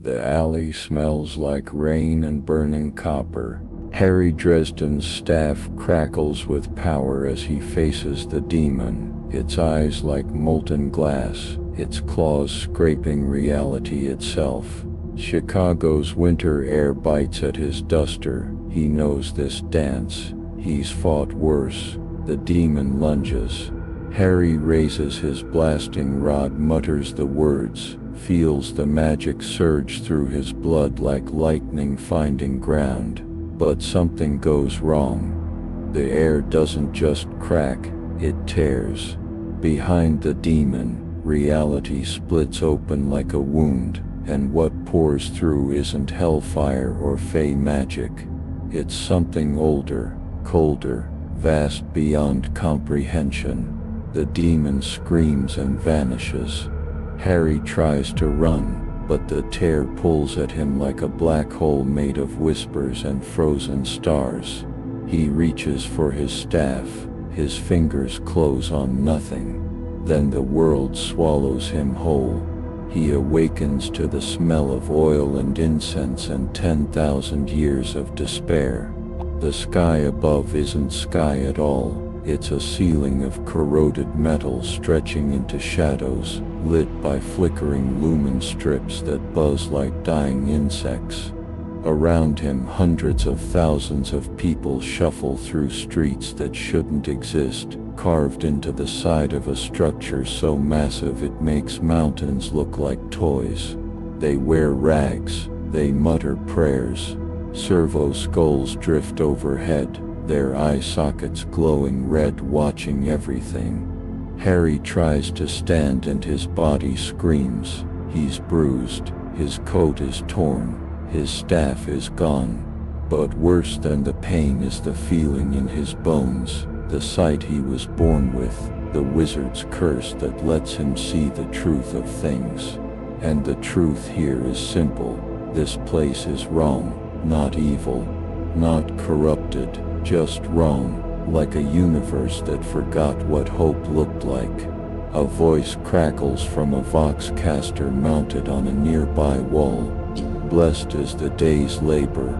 The alley smells like rain and burning copper. Harry Dresden's staff crackles with power as he faces the demon, its eyes like molten glass, its claws scraping reality itself. Chicago's winter air bites at his duster. He knows this dance. He's fought worse. The demon lunges. Harry raises his blasting rod, mutters the words, feels the magic surge through his blood like lightning finding ground. But something goes wrong. The air doesn't just crack, it tears. Behind the demon, reality splits open like a wound, and what pours through isn't hellfire or fey magic. It's something older, colder, vast beyond comprehension. The demon screams and vanishes. Harry tries to run, but the tear pulls at him like a black hole made of whispers and frozen stars. He reaches for his staff, his fingers close on nothing. Then the world swallows him whole. He awakens to the smell of oil and incense and 10,000 years of despair. The sky above isn't sky at all. It's a ceiling of corroded metal stretching into shadows, lit by flickering lumen strips that buzz like dying insects. Around him, hundreds of thousands of people shuffle through streets that shouldn't exist, carved into the side of a structure so massive it makes mountains look like toys. They wear rags, they mutter prayers. Servo skulls drift overhead, their eye sockets glowing red, watching everything. Harry tries to stand and his body screams. He's bruised, his coat is torn, his staff is gone. But worse than the pain is the feeling in his bones, the sight he was born with, the wizard's curse that lets him see the truth of things. And the truth here is simple. This place is wrong, not evil, not corrupted, just wrong, like a universe that forgot what hope looked like. A voice crackles from a voxcaster mounted on a nearby wall. Blessed is the day's labor,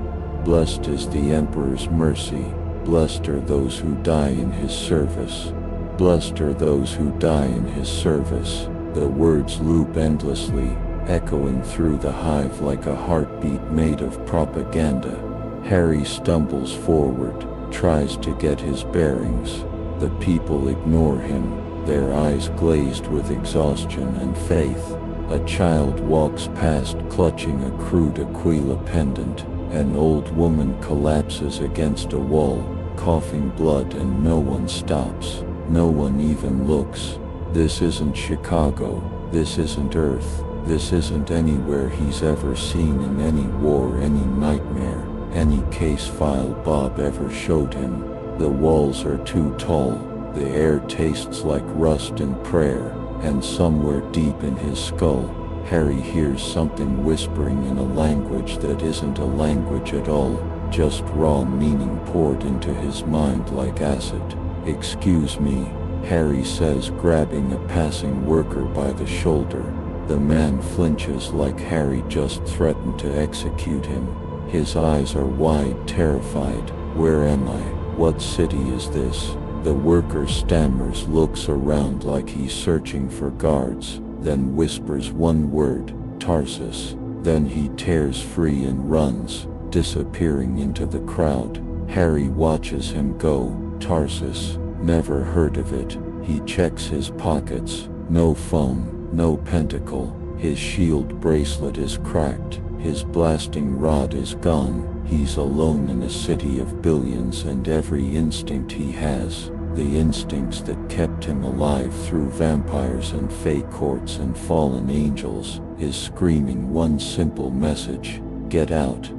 blessed is the Emperor's mercy, blessed are those who die in his service. Blessed are those who die in his service. The words loop endlessly, echoing through the hive like a heartbeat made of propaganda. Harry stumbles forward, tries to get his bearings. The people ignore him, their eyes glazed with exhaustion and faith. A child walks past clutching a crude Aquila pendant. An old woman collapses against a wall, coughing blood, and no one stops. No one even looks. This isn't Chicago. This isn't Earth. This isn't anywhere he's ever seen in any war, any nightmare, any case file Bob ever showed him. The walls are too tall. The air tastes like rust and prayer, and somewhere deep in his skull, Harry hears something whispering in a language that isn't a language at all, just raw meaning poured into his mind like acid. "Excuse me," Harry says, grabbing a passing worker by the shoulder. The man flinches like Harry just threatened to execute him. His eyes are wide, terrified. "Where am I? What city is this?" The worker stammers, looks around like he's searching for guards, then whispers one word, "Tarsus." Then he tears free and runs, disappearing into the crowd. Harry watches him go. Tarsus, never heard of it. He checks his pockets. No phone, no pentacle. His shield bracelet is cracked. His blasting rod is gone. He's alone in a city of billions, and every instinct he has, the instincts that kept him alive through vampires and fey courts and fallen angels, is screaming one simple message: get out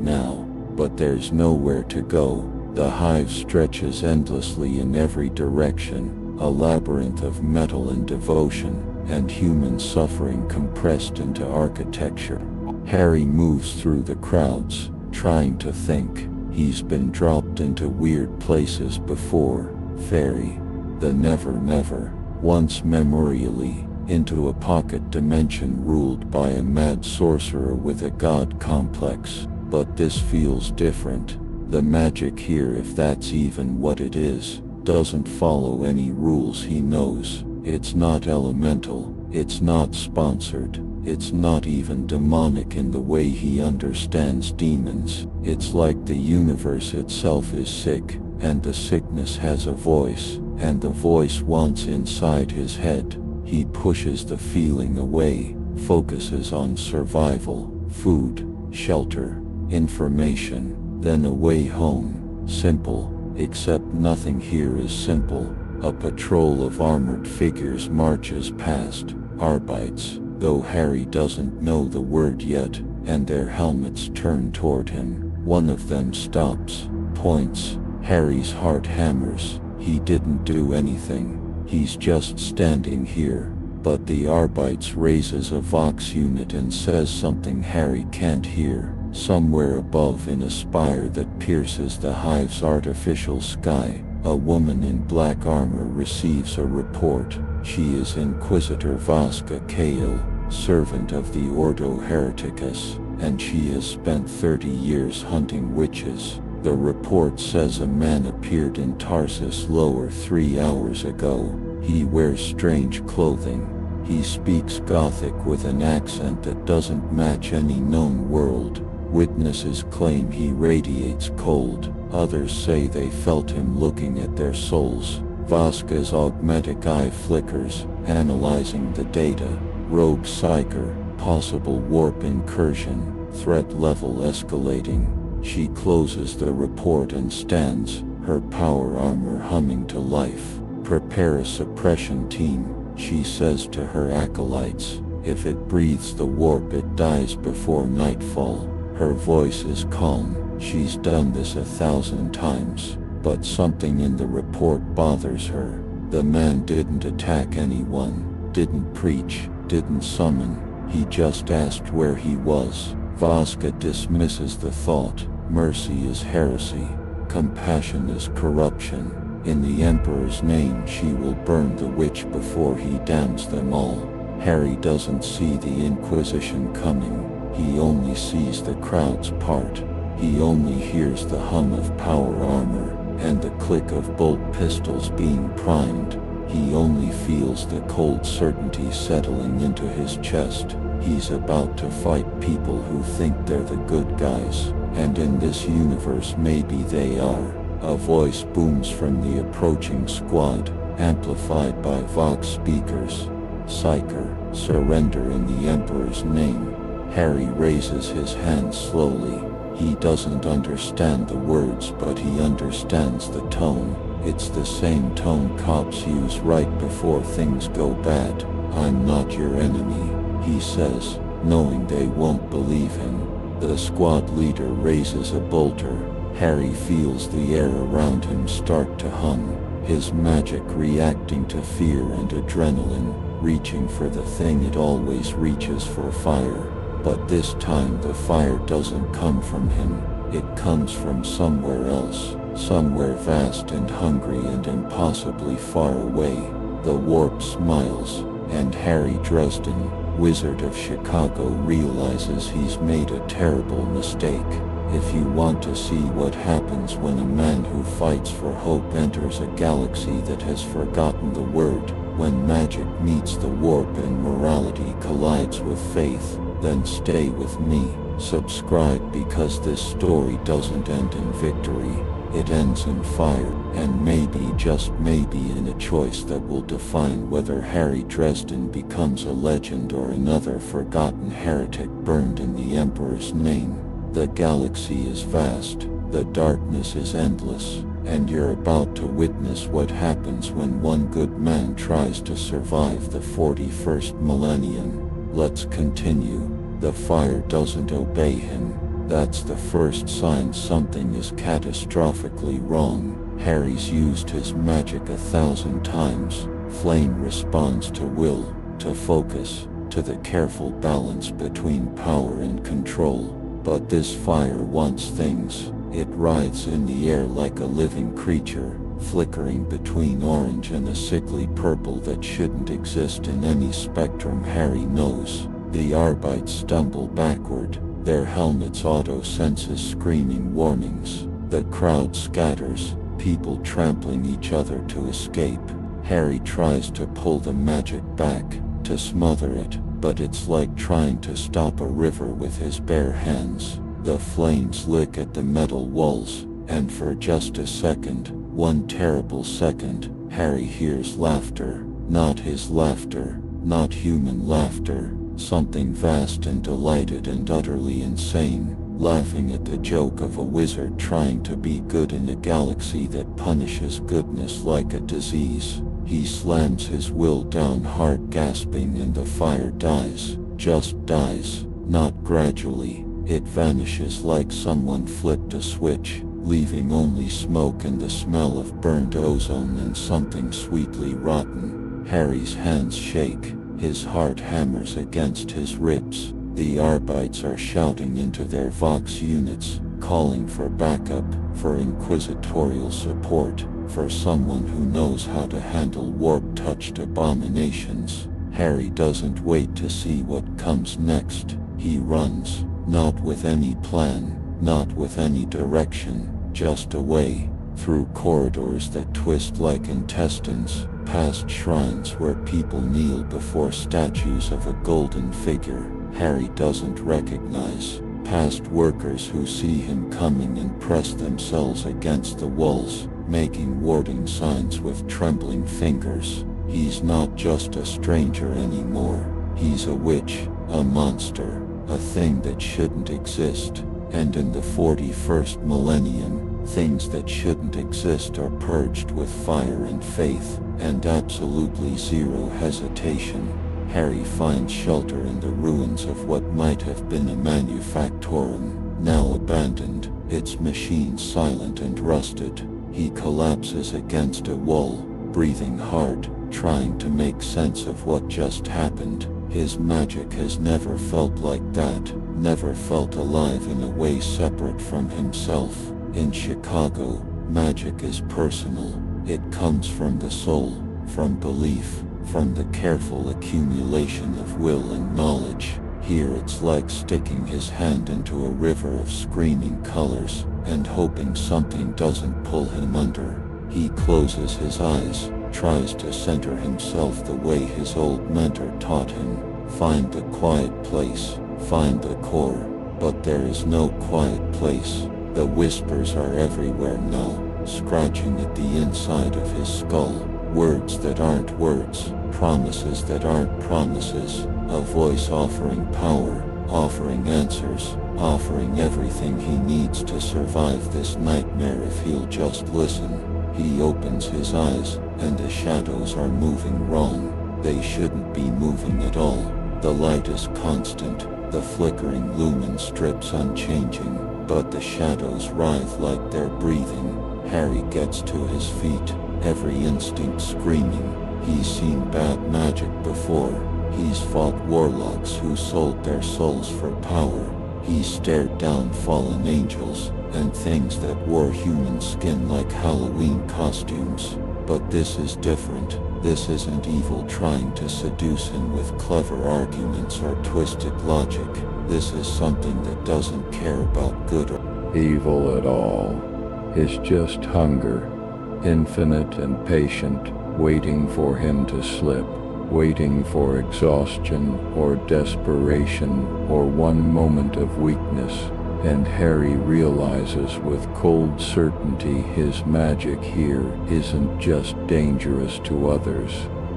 now. But there's nowhere to go. The hive stretches endlessly in every direction, a labyrinth of metal and devotion, and human suffering compressed into architecture. Harry moves through the crowds, trying to think. He's been dropped into weird places before. Fairy, the never, once memorially, into a pocket dimension ruled by a mad sorcerer with a god complex. But this feels different. The magic here, if that's even what it is, doesn't follow any rules he knows. It's not elemental, it's not sponsored, it's not even demonic in the way he understands demons. It's like the universe itself is sick, and the sickness has a voice, and the voice wants inside his head. He pushes the feeling away, focuses on survival, food, shelter, information, then a way home. Simple, except nothing here is simple. A patrol of armored figures marches past, Arbites, though Harry doesn't know the word yet, and their helmets turn toward him. One of them stops, points. Harry's heart hammers. He didn't do anything. He's just standing here. But the Arbites raises a Vox unit and says something Harry can't hear. Somewhere above, in a spire that pierces the hive's artificial sky, a woman in black armor receives a report. She is Inquisitor Vasca Kale, servant of the Ordo Hereticus, and she has spent 30 years hunting witches. The report says a man appeared in Tarsus Lower 3 hours ago. He wears strange clothing. He speaks Gothic with an accent that doesn't match any known world. Witnesses claim he radiates cold. Others say they felt him looking at their souls. Vasca's augmetic eye flickers, analyzing the data. Rogue psyker, possible warp incursion, threat level escalating. She closes the report and stands, her power armor humming to life. Prepare a suppression team, she says to her acolytes. If it breathes the warp, it dies before nightfall. Her voice is calm. She's done this 1,000 times, but something in the report bothers her. The man didn't attack anyone, didn't preach, didn't summon. He just asked where he was. Vasca dismisses the thought. Mercy is heresy. Compassion is corruption. In the Emperor's name she will burn the witch before he damns them all. Harry doesn't see the Inquisition coming. He only sees the crowd's part. He only hears the hum of power armor, and the click of bolt pistols being primed. He only feels the cold certainty settling into his chest. He's about to fight people who think they're the good guys, and in this universe maybe they are. A voice booms from the approaching squad, amplified by Vox speakers. Psyker, surrender in the Emperor's name. Harry raises his hand slowly. He doesn't understand the words, but he understands the tone. It's the same tone cops use right before things go bad. I'm not your enemy, he says, knowing they won't believe him. The squad leader raises a bolter. Harry feels the air around him start to hum, his magic reacting to fear and adrenaline, reaching for the thing it always reaches for: fire. But this time the fire doesn't come from him. It comes from somewhere else, somewhere vast and hungry and impossibly far away. The warp smiles, and Harry Dresden, Wizard of Chicago, realizes he's made a terrible mistake. If you want to see what happens when a man who fights for hope enters a galaxy that has forgotten the word, when magic meets the warp and morality collides with faith, then stay with me. Subscribe, because this story doesn't end in victory. It ends in fire, and maybe, just maybe, in a choice that will define whether Harry Dresden becomes a legend or another forgotten heretic burned in the Emperor's name. The galaxy is vast, the darkness is endless, and you're about to witness what happens when one good man tries to survive the 41st millennium. Let's continue. The fire doesn't obey him. That's the first sign something is catastrophically wrong. Harry's used his magic 1,000 times. Flame responds to will, to focus, to the careful balance between power and control. But this fire wants things. It rides in the air like a living creature. flickering between orange and a sickly purple that shouldn't exist in any spectrum Harry knows. The Arbites stumble backward, their helmets auto-senses screaming warnings. The crowd scatters, people trampling each other to escape. Harry tries to pull the magic back, to smother it, but it's like trying to stop a river with his bare hands. The flames lick at the metal walls, and for just a second, one terrible second, Harry hears laughter. Not his laughter, not human laughter, something vast and delighted and utterly insane, laughing at the joke of a wizard trying to be good in a galaxy that punishes goodness like a disease. He slams his will down hard, gasping, and the fire dies, just dies, not gradually. It vanishes like someone flipped a switch, leaving only smoke and the smell of burned ozone and something sweetly rotten. Harry's hands shake, his heart hammers against his ribs. The Arbites are shouting into their Vox units, calling for backup, for inquisitorial support, for someone who knows how to handle warp-touched abominations. Harry doesn't wait to see what comes next. He runs, not with any plan, not with any direction, just away, through corridors that twist like intestines, past shrines where people kneel before statues of a golden figure Harry doesn't recognize, past workers who see him coming and press themselves against the walls, making warding signs with trembling fingers. He's not just a stranger anymore. He's a witch, a monster, a thing that shouldn't exist. And in the 41st millennium, things that shouldn't exist are purged with fire and faith, and absolutely zero hesitation. Harry finds shelter in the ruins of what might have been a manufactorum, now abandoned, its machines silent and rusted. He collapses against a wall, breathing hard, trying to make sense of what just happened. His magic has never felt like that, never felt alive in a way separate from himself. In Chicago, magic is personal. It comes from the soul, from belief, from the careful accumulation of will and knowledge. Here it's like sticking his hand into a river of screaming colors, and hoping something doesn't pull him under. He closes his eyes, tries to center himself the way his old mentor taught him. Find the quiet place, find the core, but there is no quiet place. The whispers are everywhere now, scratching at the inside of his skull. Words that aren't words, promises that aren't promises, a voice offering power, offering answers, offering everything he needs to survive this nightmare if he'll just listen. He opens his eyes, and the shadows are moving wrong. They shouldn't be moving at all. The light is constant, the flickering lumen strips unchanging, but the shadows writhe like they're breathing. Harry gets to his feet, every instinct screaming. He's seen bad magic before. He's fought warlocks who sold their souls for power. He's stared down fallen angels, and things that wore human skin like Halloween costumes. But this is different. This isn't evil trying to seduce him with clever arguments or twisted logic. This is something that doesn't care about good or evil at all. It's just hunger, infinite and patient, waiting for him to slip, waiting for exhaustion or desperation or one moment of weakness. And Harry realizes with cold certainty his magic here isn't just dangerous to others,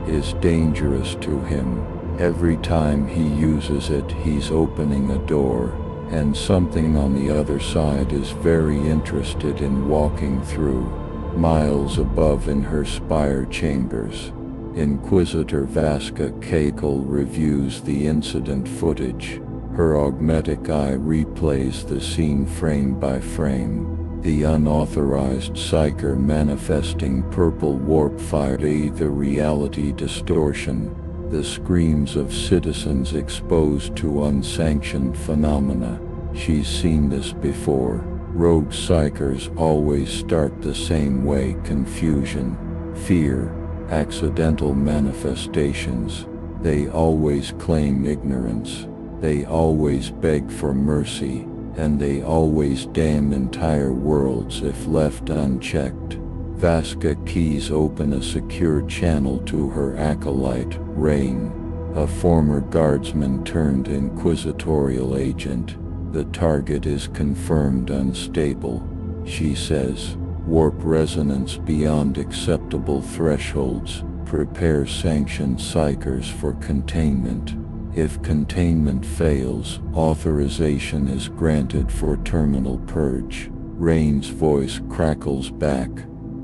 is dangerous to him. Every time he uses it, he's opening a door, and something on the other side is very interested in walking through. Miles above in her spire chambers, Inquisitor Vasca Kekel reviews the incident footage. Her augmetic eye replays the scene frame by frame. The unauthorized psyker manifesting purple warp fire, the reality distortion, the screams of citizens exposed to unsanctioned phenomena. She's seen this before. Rogue psychers always start the same way: confusion, fear, accidental manifestations. They always claim ignorance. They always beg for mercy, and they always damn entire worlds if left unchecked. Vasca keys open a secure channel to her acolyte, Rain, a former guardsman turned inquisitorial agent. The target is confirmed unstable. She says, warp resonance beyond acceptable thresholds. Prepare sanctioned psychers for containment. If containment fails, authorization is granted for terminal purge. Rain's voice crackles back.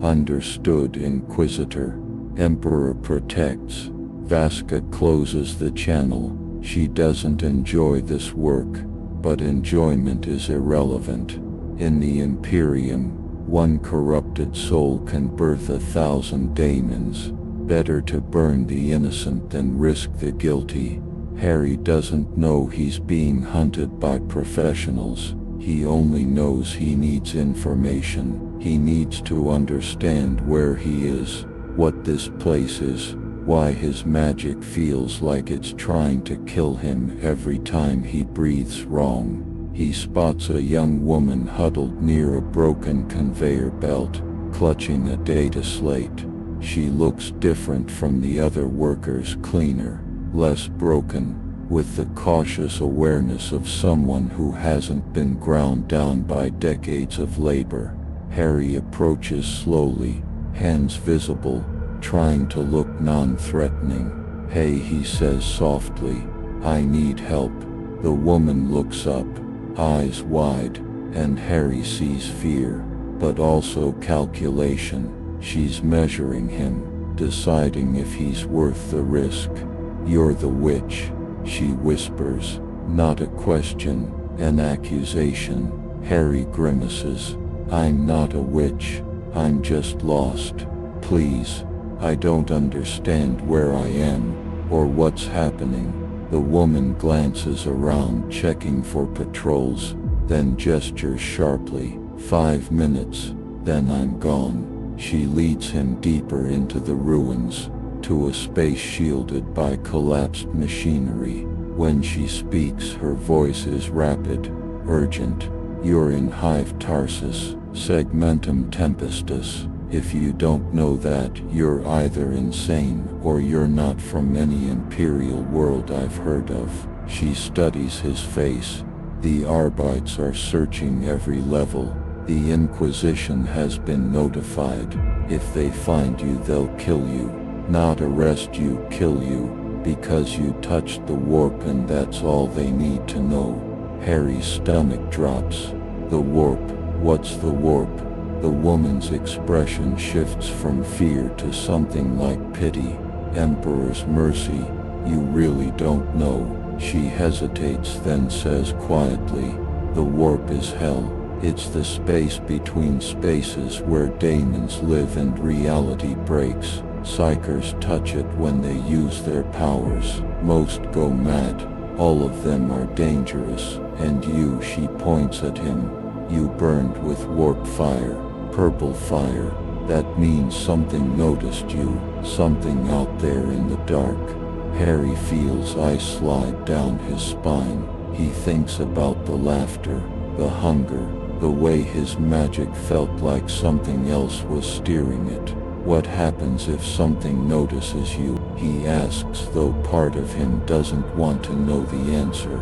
Understood, Inquisitor. Emperor protects. Vasca closes the channel. She doesn't enjoy this work, but enjoyment is irrelevant. In the Imperium, one corrupted soul can birth 1,000 daemons. Better to burn the innocent than risk the guilty. Harry doesn't know he's being hunted by professionals. He only knows he needs information. He needs to understand where he is, what this place is, why his magic feels like it's trying to kill him every time he breathes wrong. He spots a young woman huddled near a broken conveyor belt, clutching a data slate. She looks different from the other workers, cleaner, less broken, with the cautious awareness of someone who hasn't been ground down by decades of labor. Harry approaches slowly, hands visible, trying to look non-threatening. "Hey," he says softly, "I need help." The woman looks up, eyes wide, and Harry sees fear, but also calculation. She's measuring him, deciding if he's worth the risk. "You're the witch," she whispers, not a question, an accusation. Harry grimaces. "I'm not a witch, I'm just lost. Please, I don't understand where I am, or what's happening." The woman glances around, checking for patrols, then gestures sharply. 5 minutes, then I'm gone." She leads him deeper into the ruins, to a space shielded by collapsed machinery. When she speaks, her voice is rapid, urgent. "You're in Hive Tarsus, Segmentum Tempestus. If you don't know that, you're either insane or you're not from any Imperial world I've heard of." She studies his face. "The Arbites are searching every level. The Inquisition has been notified. If they find you, they'll kill you. Not arrest you, kill you, because you touched the warp, and that's all they need to know." Harry's stomach drops. "The warp? What's the warp?" The woman's expression shifts from fear to something like pity. "Emperor's mercy, you really don't know." She hesitates, then says quietly, "The warp is hell. It's the space between spaces where daemons live and reality breaks. Psychers touch it when they use their powers. Most go mad. All of them are dangerous. And you," she points at him, "you burned with warp fire, purple fire. That means something noticed you, something out there in the dark." Harry feels ice slide down his spine. He thinks about the laughter, the hunger, the way his magic felt like something else was steering it. "What happens if something notices you?" he asks, though part of him doesn't want to know the answer.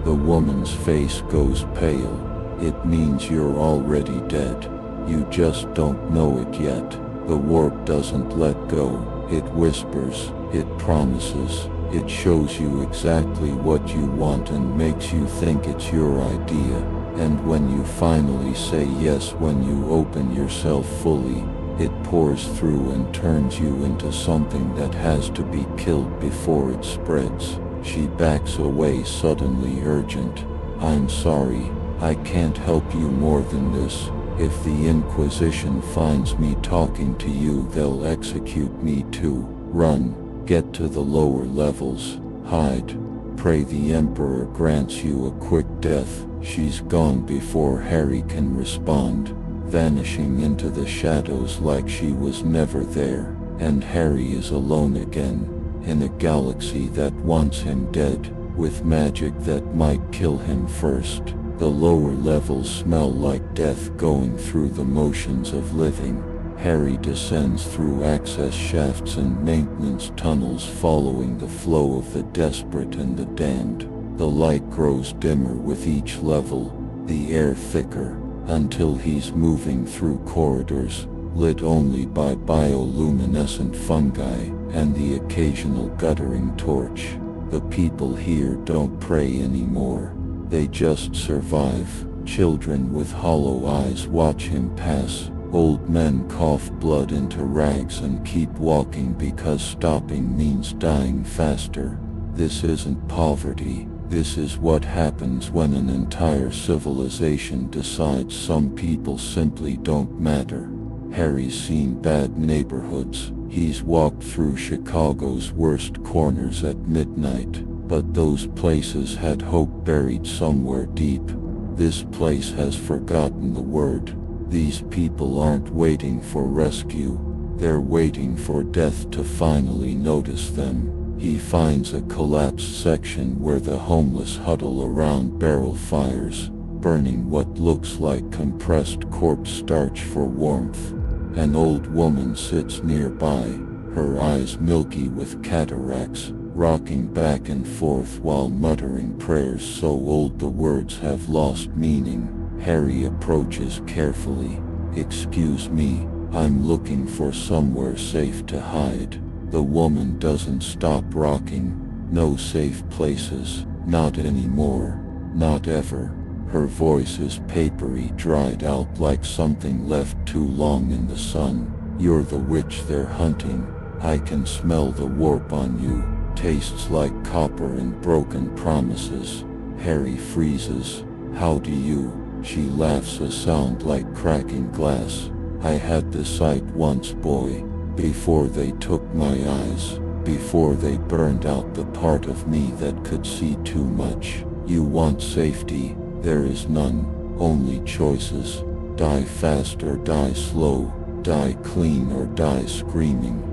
The woman's face goes pale. "It means you're already dead. You just don't know it yet. The warp doesn't let go. It whispers, it promises, it shows you exactly what you want and makes you think it's your idea. And when you finally say yes, when you open yourself fully, it pours through and turns you into something that has to be killed before it spreads." She backs away, suddenly urgent. "I'm sorry, I can't help you more than this. If the Inquisition finds me talking to you, they'll execute me too. Run, get to the lower levels, hide. Pray the Emperor grants you a quick death." She's gone before Harry can respond, vanishing into the shadows like she was never there, and Harry is alone again, in a galaxy that wants him dead, with magic that might kill him first. The lower levels smell like death going through the motions of living. Harry descends through access shafts and maintenance tunnels, following the flow of the desperate and the damned. The light grows dimmer with each level, the air thicker, until he's moving through corridors, lit only by bioluminescent fungi and the occasional guttering torch. The people here don't pray anymore. They just survive. Children with hollow eyes watch him pass. Old men cough blood into rags and keep walking because stopping means dying faster. This isn't poverty. This is what happens when an entire civilization decides some people simply don't matter. Harry's seen bad neighborhoods. He's walked through Chicago's worst corners at midnight, but those places had hope buried somewhere deep. This place has forgotten the word. These people aren't waiting for rescue. They're waiting for death to finally notice them. He finds a collapsed section where the homeless huddle around barrel fires, burning what looks like compressed corpse starch for warmth. An old woman sits nearby, her eyes milky with cataracts, rocking back and forth while muttering prayers so old the words have lost meaning. Harry approaches carefully. "Excuse me, I'm looking for somewhere safe to hide." The woman doesn't stop rocking. "No safe places, not anymore, not ever." Her voice is papery, dried out like something left too long in the sun. "You're the witch they're hunting. I can smell the warp on you. Tastes like copper and broken promises." Harry freezes. "How do you?" She laughs, a sound like cracking glass. "I had the sight once, boy. Before they took my eyes. Before they burned out the part of me that could see too much. You want safety? There is none. Only choices. Die fast or die slow. Die clean or die screaming."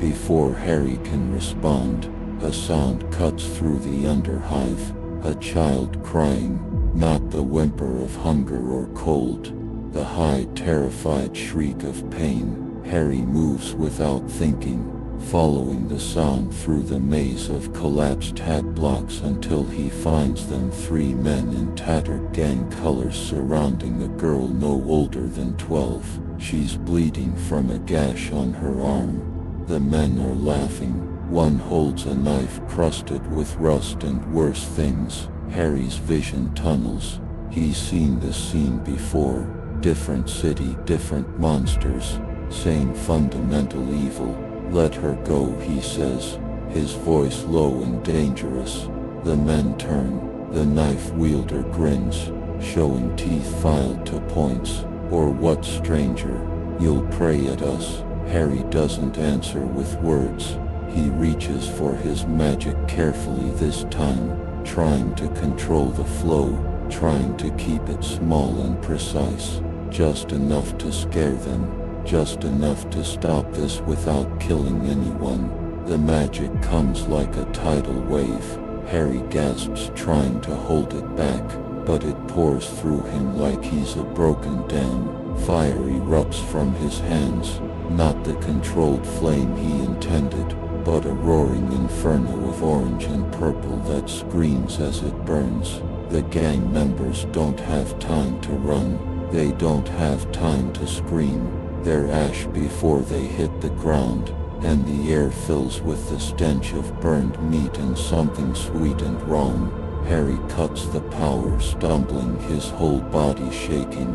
Before Harry can respond, a sound cuts through the underhive. A child crying. Not the whimper of hunger or cold. The high, terrified shriek of pain. Harry moves without thinking, following the sound through the maze of collapsed hat blocks until he finds them, 3 men in tattered gang colors surrounding a girl no older than 12. She's bleeding from a gash on her arm. The men are laughing. One holds a knife crusted with rust and worse things. Harry's vision tunnels. He's seen this scene before. Different city, different monsters. Same fundamental evil. "Let her go," he says, his voice low and dangerous. The men turn. The knife wielder grins, showing teeth filed to points. "Or what, stranger? You'll pray at us?" Harry doesn't answer with words. He reaches for his magic carefully this time, trying to control the flow, trying to keep it small and precise. Just enough to scare them. Just enough to stop this without killing anyone. The magic comes like a tidal wave. Harry gasps, trying to hold it back, but it pours through him like he's a broken dam. Fire erupts from his hands, not the controlled flame he intended, but a roaring inferno of orange and purple that screams as it burns. The gang members don't have time to run. They don't have time to scream. They're ash before they hit the ground, and the air fills with the stench of burned meat and something sweet and wrong. Harry cuts the power, stumbling, his whole body shaking.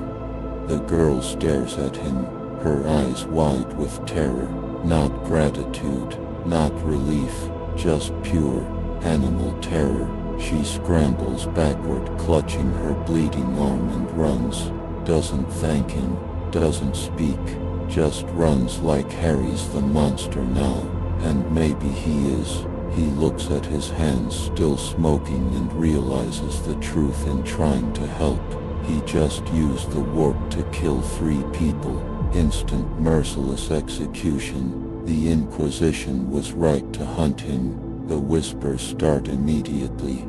The girl stares at him, her eyes wide with terror. Not gratitude, not relief, just pure, animal terror. She scrambles backward, clutching her bleeding arm, and runs. Doesn't thank him, doesn't speak, just runs like Harry's the monster now, and maybe he is. He looks at his hands still smoking and realizes the truth in trying to help. He just used the warp to kill 3 people. Instant merciless execution. The Inquisition was right to hunt him. The whispers start immediately.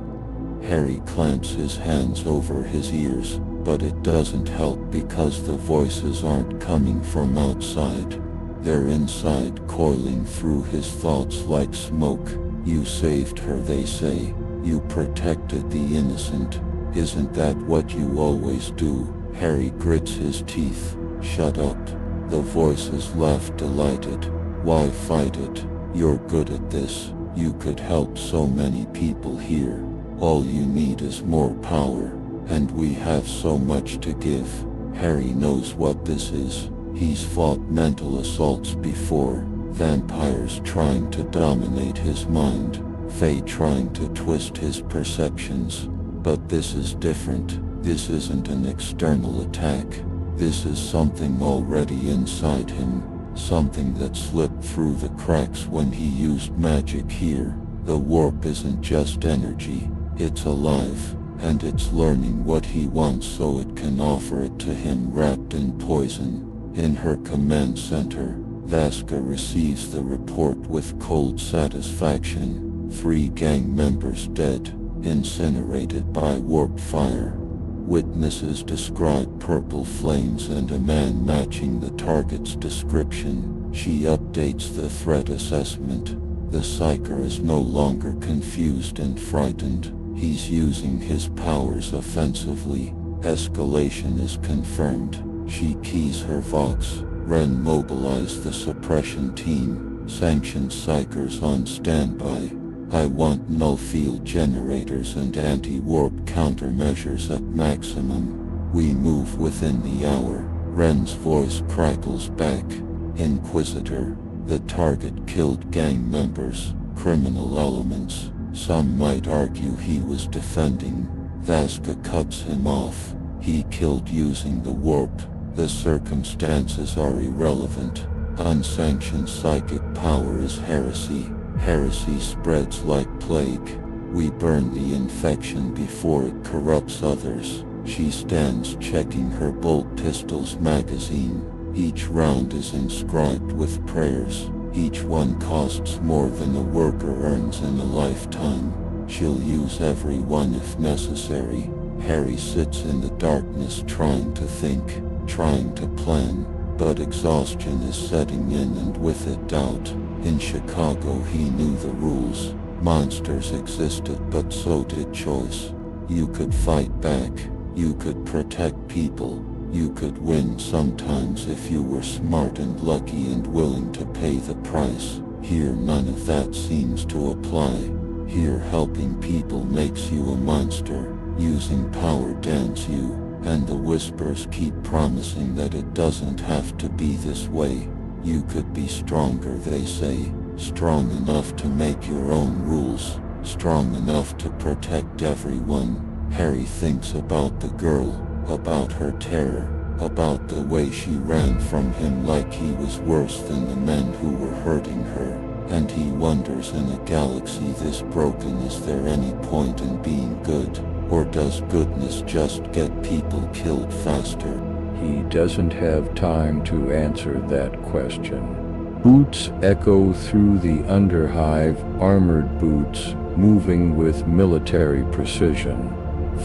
Harry clamps his hands over his ears, but it doesn't help because the voices aren't coming from outside. They're inside, coiling through his thoughts like smoke. You saved her, they say. You protected the innocent. Isn't that what you always do? Harry grits his teeth. Shut up. The voices laugh delighted. Why fight it? You're good at this. You could help so many people here. All you need is more power. And we have so much to give. Harry knows what this is. He's fought mental assaults before. Vampires trying to dominate his mind. Fae trying to twist his perceptions. But this is different. This isn't an external attack. This is something already inside him. Something that slipped through the cracks when he used magic here. The warp isn't just energy. It's alive. And it's learning what he wants so it can offer it to him wrapped in poison. In her command center, Vasca receives the report with cold satisfaction. 3 gang members dead, incinerated by warp fire. Witnesses describe purple flames and a man matching the target's description. She updates the threat assessment. The Psyker is no longer confused and frightened. He's using his powers offensively. Escalation is confirmed. She keys her Vox. Ren mobilized the suppression team. Sanctioned Psykers on standby. I want null field generators and anti-warp countermeasures at maximum. We move within the hour. Ren's voice crackles back. Inquisitor. The target killed gang members, criminal elements. Some might argue he was defending. Vasca cuts him off. He killed using the warp. The circumstances are irrelevant. Unsanctioned psychic power is heresy. Heresy spreads like plague. We burn the infection before it corrupts others. She stands checking her bolt pistol's magazine. Each round is inscribed with prayers. Each one costs more than a worker earns in a lifetime. She'll use every one if necessary. Harry sits in the darkness trying to think, trying to plan, but exhaustion is setting in and with it doubt. In Chicago he knew the rules. Monsters existed but so did choice. You could fight back. You could protect people. You could win sometimes if you were smart and lucky and willing to pay the price. Here none of that seems to apply. Here helping people makes you a monster. Using power damns you. And the whispers keep promising that it doesn't have to be this way. You could be stronger, they say. Strong enough to make your own rules. Strong enough to protect everyone. Harry thinks about the girl, about her terror, about the way she ran from him like he was worse than the men who were hurting her. And he wonders, in a galaxy this broken, is there any point in being good? Or does goodness just get people killed faster? He doesn't have time to answer that question. Boots echo through the underhive, armored boots, moving with military precision.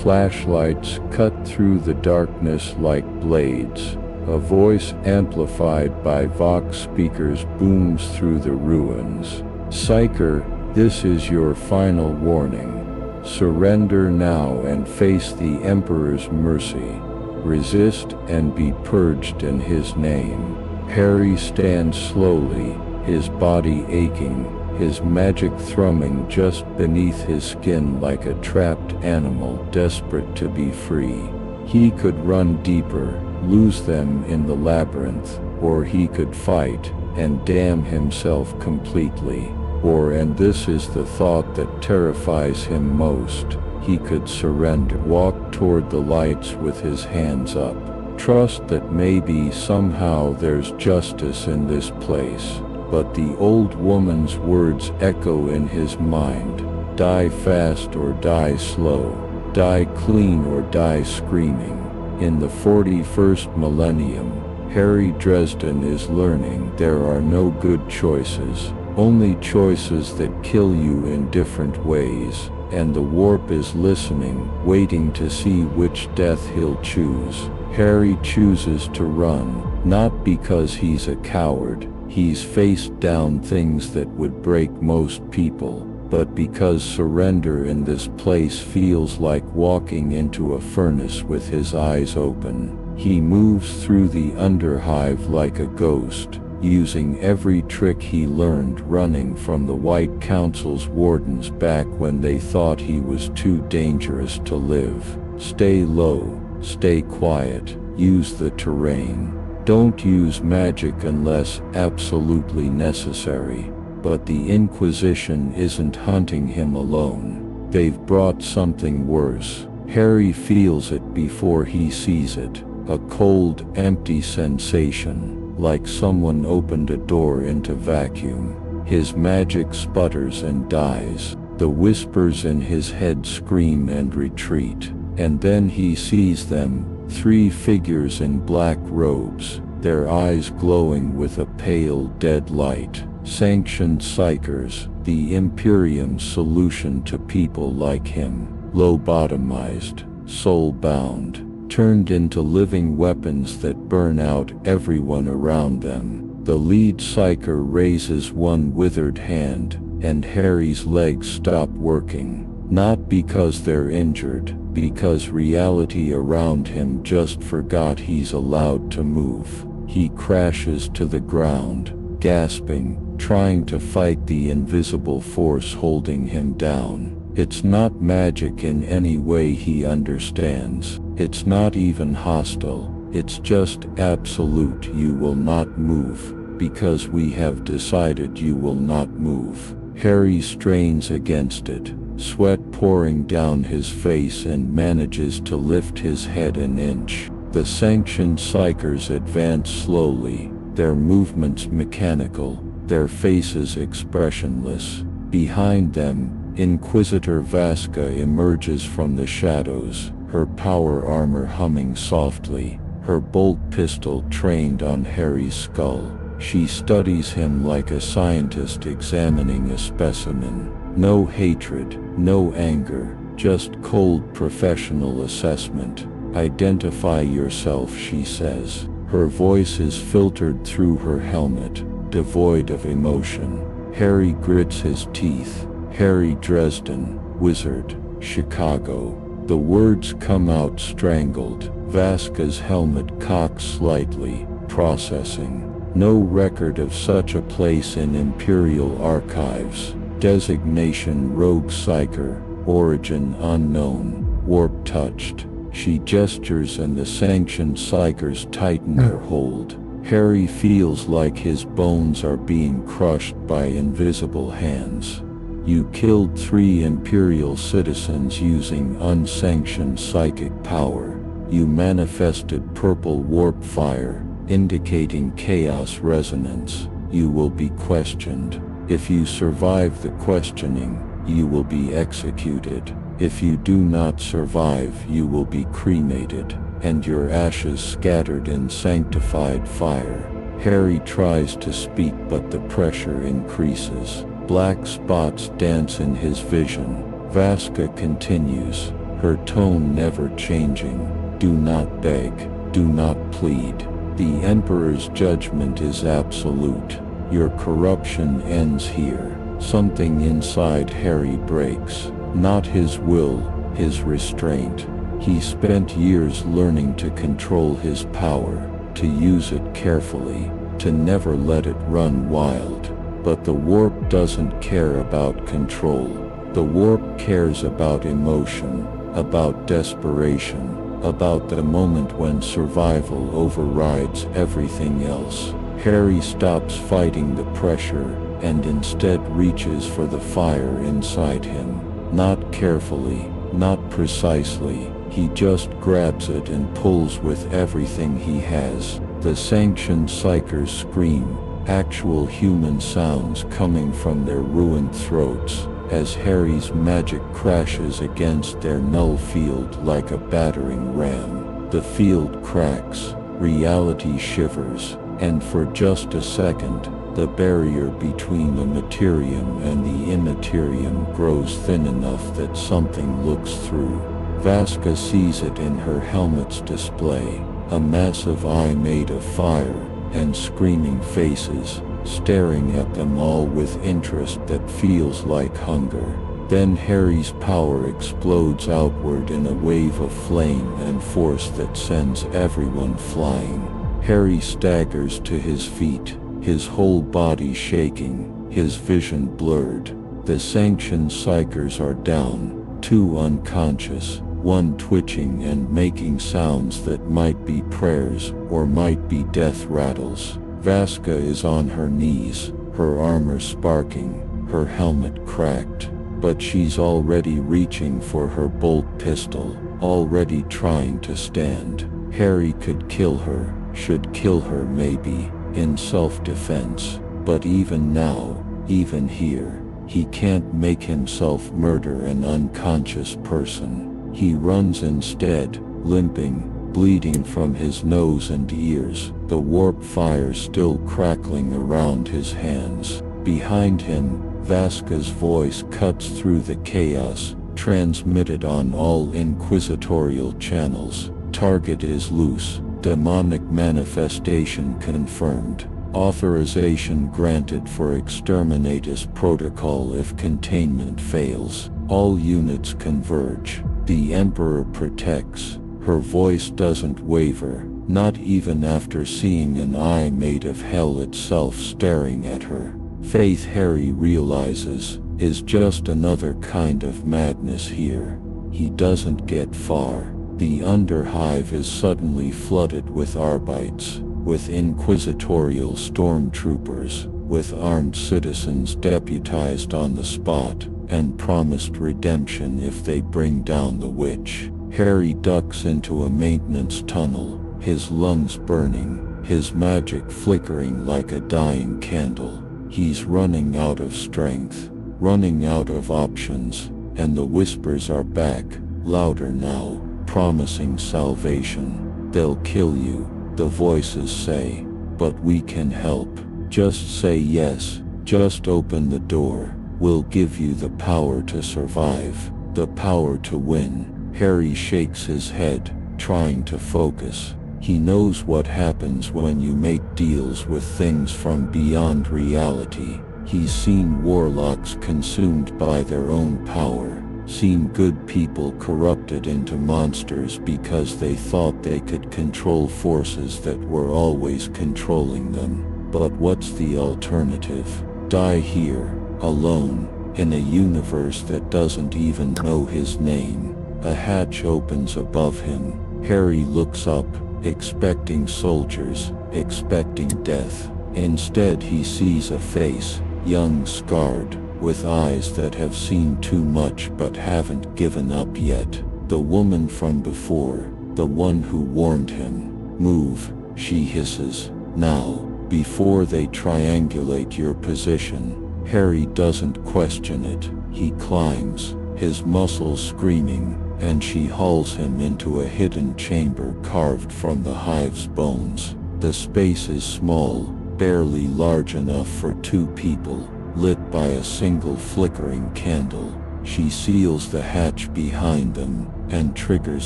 Flashlights cut through the darkness like blades. A voice amplified by Vox speakers booms through the ruins. Psyker, this is your final warning. Surrender now and face the Emperor's mercy. Resist and be purged in his name. Harry stands slowly, his body aching, his magic thrumming just beneath his skin like a trapped animal desperate to be free. He could run deeper, lose them in the labyrinth, or he could fight and damn himself completely. Or, and this is the thought that terrifies him most, he could surrender, walk toward the lights with his hands up. Trust that maybe somehow there's justice in this place. but the old woman's words echo in his mind. Die fast or die slow. Die clean or die screaming. In the 41st millennium, Harry Dresden is learning there are no good choices, only choices that kill you in different ways, and the Warp is listening, waiting to see which death he'll choose. Harry chooses to run, not because he's a coward, he's faced down things that would break most people, but because surrender in this place feels like walking into a furnace with his eyes open. He moves through the underhive like a ghost, using every trick he learned running from the White Council's wardens back when they thought he was too dangerous to live. Stay low, stay quiet, use the terrain. Don't use magic unless absolutely necessary. But the Inquisition isn't hunting him alone. They've brought something worse. Harry feels it before he sees it. A cold, empty sensation, like someone opened a door into vacuum. His magic sputters and dies. The whispers in his head scream and retreat. And then he sees them, 3 figures in black robes, their eyes glowing with a pale, dead light. Sanctioned psychers, the Imperium's solution to people like him. Lobotomized, soul-bound, turned into living weapons that burn out everyone around them. The lead psyker raises one withered hand, and Harry's legs stop working. Not because they're injured, because reality around him just forgot he's allowed to move. He crashes to the ground, gasping, trying to fight the invisible force holding him down. It's not magic in any way he understands. It's not even hostile. It's just absolute. You will not move, because we have decided you will not move. Harry strains against it, sweat pouring down his face, and manages to lift his head an inch. The sanctioned psychers advance slowly, their movements mechanical, their faces expressionless. Behind them, Inquisitor Vasca emerges from the shadows, her power armor humming softly, her bolt pistol trained on Harry's skull. She studies him like a scientist examining a specimen. No hatred, no anger, just cold professional assessment. Identify yourself, she says. Her voice is filtered through her helmet, devoid of emotion. Harry grits his teeth. Harry Dresden, Wizard, Chicago. The words come out strangled. Vasca's helmet cocks slightly, processing. No record of such a place in Imperial archives. Designation Rogue Psyker, origin unknown, warp touched. She gestures and the sanctioned psychers tighten their hold. Harry feels like his bones are being crushed by invisible hands. You killed 3 Imperial citizens using unsanctioned psychic power. You manifested purple warp fire, indicating chaos resonance. You will be questioned. If you survive the questioning, you will be executed. If you do not survive, you will be cremated, and your ashes scattered in sanctified fire. Harry tries to speak, but the pressure increases. Black spots dance in his vision. Vasca continues, her tone never changing. Do not beg, do not plead. The Emperor's judgment is absolute. Your corruption ends here. Something inside Harry breaks. Not his will, his restraint. He spent years learning to control his power, to use it carefully, to never let it run wild. But the Warp doesn't care about control. The Warp cares about emotion, about desperation, about the moment when survival overrides everything else. Harry stops fighting the pressure, and instead reaches for the fire inside him. Not carefully, not precisely, he just grabs it and pulls with everything he has. The sanctioned psychers scream, actual human sounds coming from their ruined throats, as Harry's magic crashes against their null field like a battering ram. The field cracks, reality shivers, and for just a second, the barrier between the materium and the immaterium grows thin enough that something looks through. Vasca sees it in her helmet's display, a massive eye made of fire, and screaming faces, staring at them all with interest that feels like hunger. Then Harry's power explodes outward in a wave of flame and force that sends everyone flying. Harry staggers to his feet, his whole body shaking, his vision blurred. The sanctioned psychers are down, 2 unconscious, 1 twitching and making sounds that might be prayers or might be death rattles. Vasca is on her knees, her armor sparking, her helmet cracked, but she's already reaching for her bolt pistol, already trying to stand. Harry could kill her, should kill her maybe, in self-defense, but even now, even here, he can't make himself murder an unconscious person. He runs instead, limping, bleeding from his nose and ears, the warp fire still crackling around his hands. Behind him, Vasca's voice cuts through the chaos, transmitted on all inquisitorial channels. Target is loose, demonic manifestation confirmed. Authorization granted for exterminatus protocol if containment fails. All units converge. The Emperor protects. Her voice doesn't waver, not even after seeing an eye made of hell itself staring at her. Faith, Harry realizes, is just another kind of madness here. He doesn't get far. The Underhive is suddenly flooded with Arbites, with inquisitorial stormtroopers, with armed citizens deputized on the spot, and promised redemption if they bring down the witch. Harry ducks into a maintenance tunnel, his lungs burning, his magic flickering like a dying candle. He's running out of strength, running out of options, and the whispers are back, louder now, promising salvation. They'll kill you, the voices say, but we can help. Just say yes, just open the door. We'll give you the power to survive, the power to win. Harry shakes his head, trying to focus. He knows what happens when you make deals with things from beyond reality. He's seen warlocks consumed by their own power, seen good people corrupted into monsters because they thought they could control forces that were always controlling them. But what's the alternative? Die here, alone, in a universe that doesn't even know his name. A hatch opens above him. Harry looks up, expecting soldiers, expecting death. Instead he sees a face, young, scarred, with eyes that have seen too much but haven't given up yet. The woman from before, the one who warned him. Move, she hisses, now, before they triangulate your position. Harry doesn't question it. He climbs, his muscles screaming, and she hauls him into a hidden chamber carved from the hive's bones. The space is small, barely large enough for 2 people, lit by a single flickering candle. She seals the hatch behind them, and triggers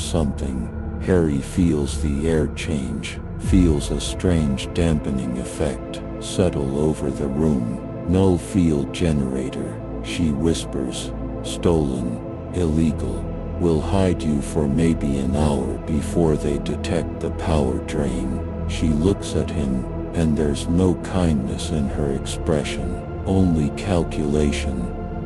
something. Harry feels the air change, feels a strange dampening effect settle over the room. Null field generator, she whispers. Stolen, illegal. Will hide you for maybe an hour before they detect the power drain. She looks at him, and there's no kindness in her expression, only calculation.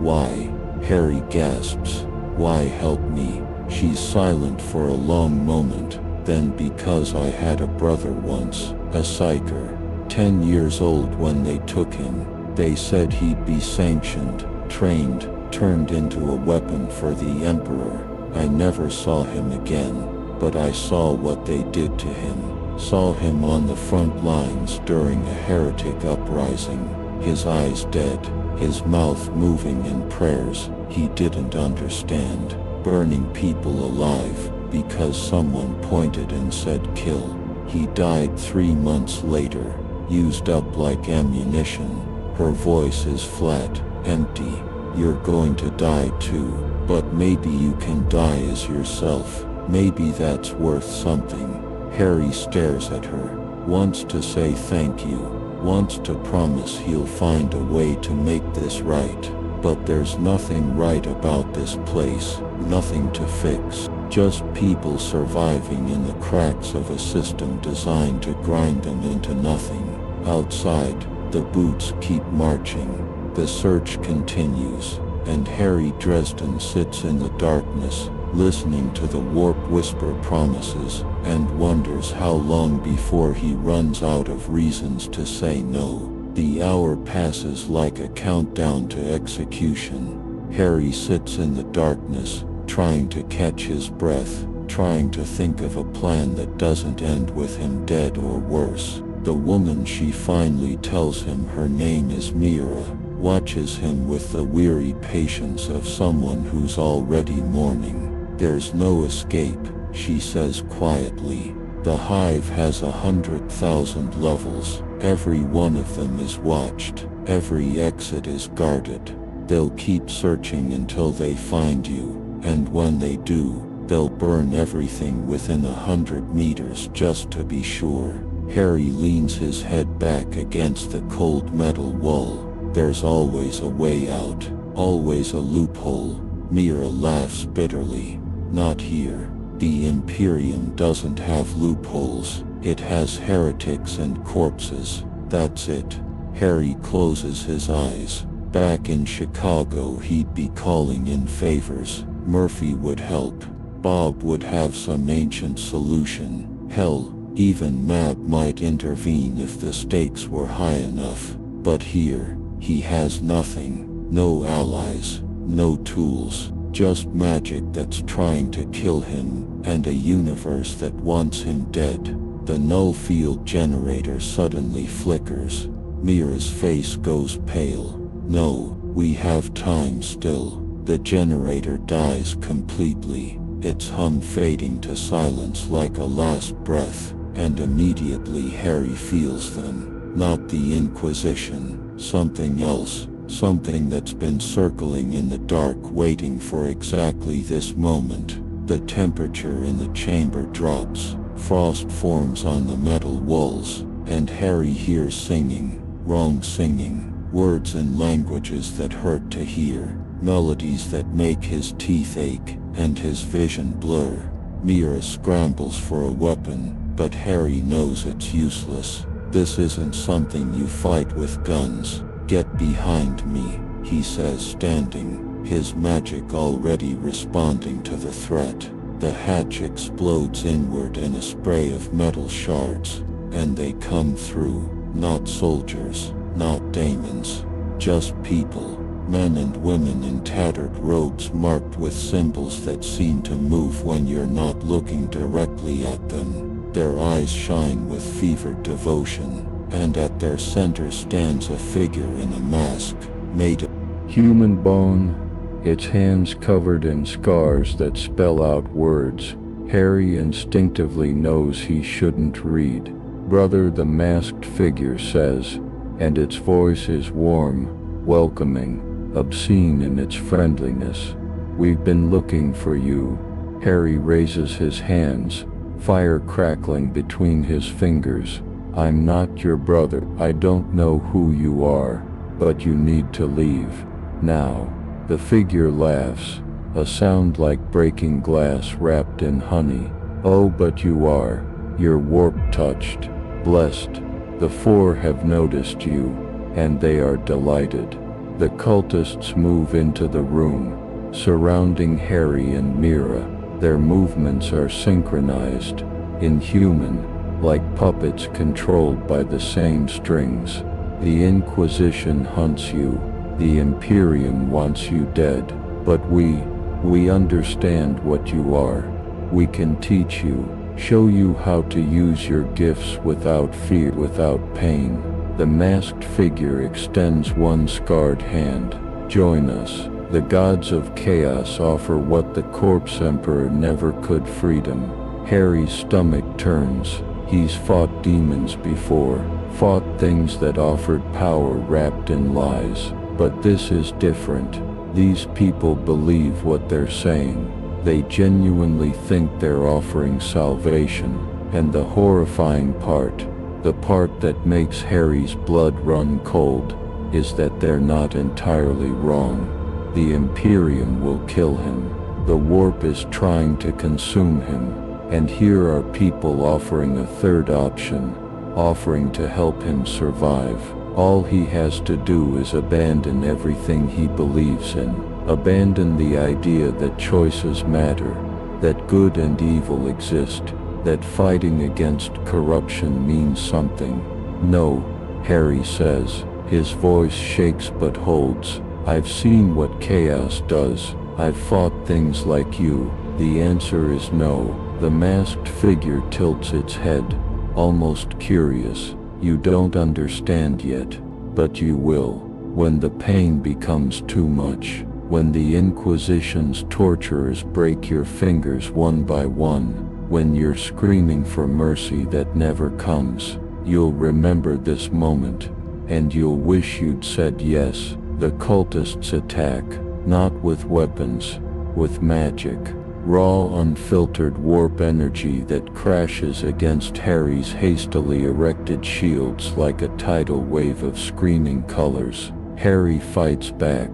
Why? Harry gasps. Why help me? She's silent for a long moment, then because I had a brother once, a psyker, 10 years old when they took him. They said he'd be sanctioned, trained, turned into a weapon for the Emperor. I never saw him again, but I saw what they did to him. Saw him on the front lines during a heretic uprising. His eyes dead, his mouth moving in prayers he didn't understand. Burning people alive because someone pointed and said kill. He died 3 months later, used up like ammunition. Her voice is flat, empty. You're going to die too, but maybe you can die as yourself. Maybe that's worth something. Harry stares at her, wants to say thank you, wants to promise he'll find a way to make this right. But there's nothing right about this place, nothing to fix. Just people surviving in the cracks of a system designed to grind them into nothing. Outside, the boots keep marching. The search continues, and Harry Dresden sits in the darkness, listening to the warp whisper promises, and wonders how long before he runs out of reasons to say no. The hour passes like a countdown to execution. Harry sits in the darkness, trying to catch his breath, trying to think of a plan that doesn't end with him dead or worse. The woman she finally tells him her name is Mira, watches him with the weary patience of someone who's already mourning. There's no escape, she says quietly. The hive has 100,000 levels. Every one of them is watched. Every exit is guarded. They'll keep searching until they find you, and when they do, they'll burn everything within 100 meters just to be sure. Harry leans his head back against the cold metal wall. There's always a way out, always a loophole. Mira laughs bitterly. Not here. The Imperium doesn't have loopholes. It has heretics and corpses. That's it. Harry closes his eyes. Back in Chicago he'd be calling in favors. Murphy would help. Bob would have some ancient solution. Hell, even Mab might intervene if the stakes were high enough. But here, he has nothing. No allies. No tools. Just magic that's trying to kill him, and a universe that wants him dead. The null field generator suddenly flickers. Mira's face goes pale. No, we have time still. The generator dies completely. Its hum fading to silence like a last breath, and immediately Harry feels them. Not the Inquisition, something else. Something that's been circling in the dark waiting for exactly this moment. The temperature in the chamber drops, frost forms on the metal walls, and Harry hears singing, wrong singing, words in languages that hurt to hear, melodies that make his teeth ache, and his vision blur. Mira scrambles for a weapon, but Harry knows it's useless. This isn't something you fight with guns. Get behind me, he says standing, his magic already responding to the threat. The hatch explodes inward in a spray of metal shards, and they come through. Not soldiers, not daemons, just people, men and women in tattered robes marked with symbols that seem to move when you're not looking directly at them. Their eyes shine with fevered devotion. And at their center stands a figure in a mask, made of human bone, its hands covered in scars that spell out words. Harry instinctively knows he shouldn't read. Brother, the masked figure says, and its voice is warm, welcoming, obscene in its friendliness. We've been looking for you. Harry raises his hands, fire crackling between his fingers. I'm not your brother. I don't know who you are, but you need to leave. Now. The figure laughs, a sound like breaking glass wrapped in honey. Oh, but you are. You're warp-touched, blessed. The four have noticed you, and they are delighted. The cultists move into the room, surrounding Harry and Mira. Their movements are synchronized, inhuman, like puppets controlled by the same strings. The Inquisition hunts you. The Imperium wants you dead. But we understand what you are. We can teach you. Show you how to use your gifts without fear, without pain. The masked figure extends one scarred hand. Join us. The gods of chaos offer what the corpse emperor never could: freedom. Harry's stomach turns. He's fought demons before, fought things that offered power wrapped in lies. But this is different. These people believe what they're saying. They genuinely think they're offering salvation. And the horrifying part, the part that makes Harry's blood run cold, is that they're not entirely wrong. The Imperium will kill him. The warp is trying to consume him. And here are people offering a third option, offering to help him survive. All he has to do is abandon everything he believes in. Abandon the idea that choices matter, that good and evil exist, that fighting against corruption means something. No, Harry says. His voice shakes but holds. I've seen what chaos does. I've fought things like you. The answer is no. The masked figure tilts its head, almost curious. You don't understand yet, but you will. When the pain becomes too much, when the Inquisition's torturers break your fingers one by one, when you're screaming for mercy that never comes, you'll remember this moment, and you'll wish you'd said yes. The cultists attack, not with weapons, with magic. Raw, unfiltered warp energy that crashes against Harry's hastily erected shields like a tidal wave of screaming colors. Harry fights back,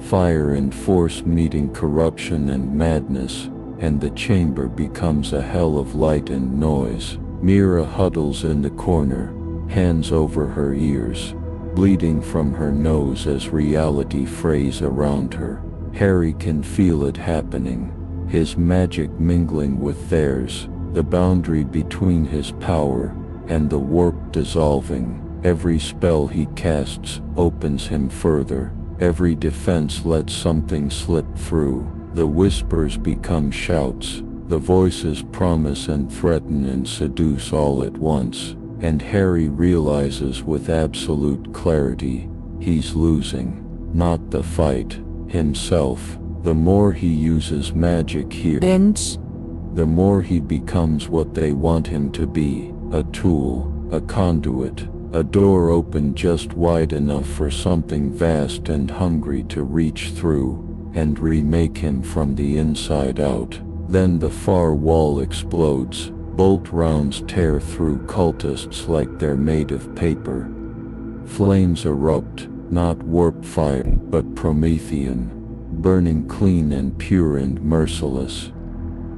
fire and force meeting corruption and madness, and the chamber becomes a hell of light and noise. Mira huddles in the corner, hands over her ears, bleeding from her nose as reality frays around her. Harry can feel it happening. His magic mingling with theirs, the boundary between his power and the warp dissolving. Every spell he casts opens him further. Every defense lets something slip through. The whispers become shouts. The voices promise and threaten and seduce all at once. And Harry realizes with absolute clarity, he's losing. Not the fight, himself. The more he uses magic here, the more he becomes what they want him to be, a tool, a conduit, a door open just wide enough for something vast and hungry to reach through, and remake him from the inside out. Then the far wall explodes. Bolt rounds tear through cultists like they're made of paper. Flames erupt, not warp fire, but Promethean, burning clean and pure and merciless.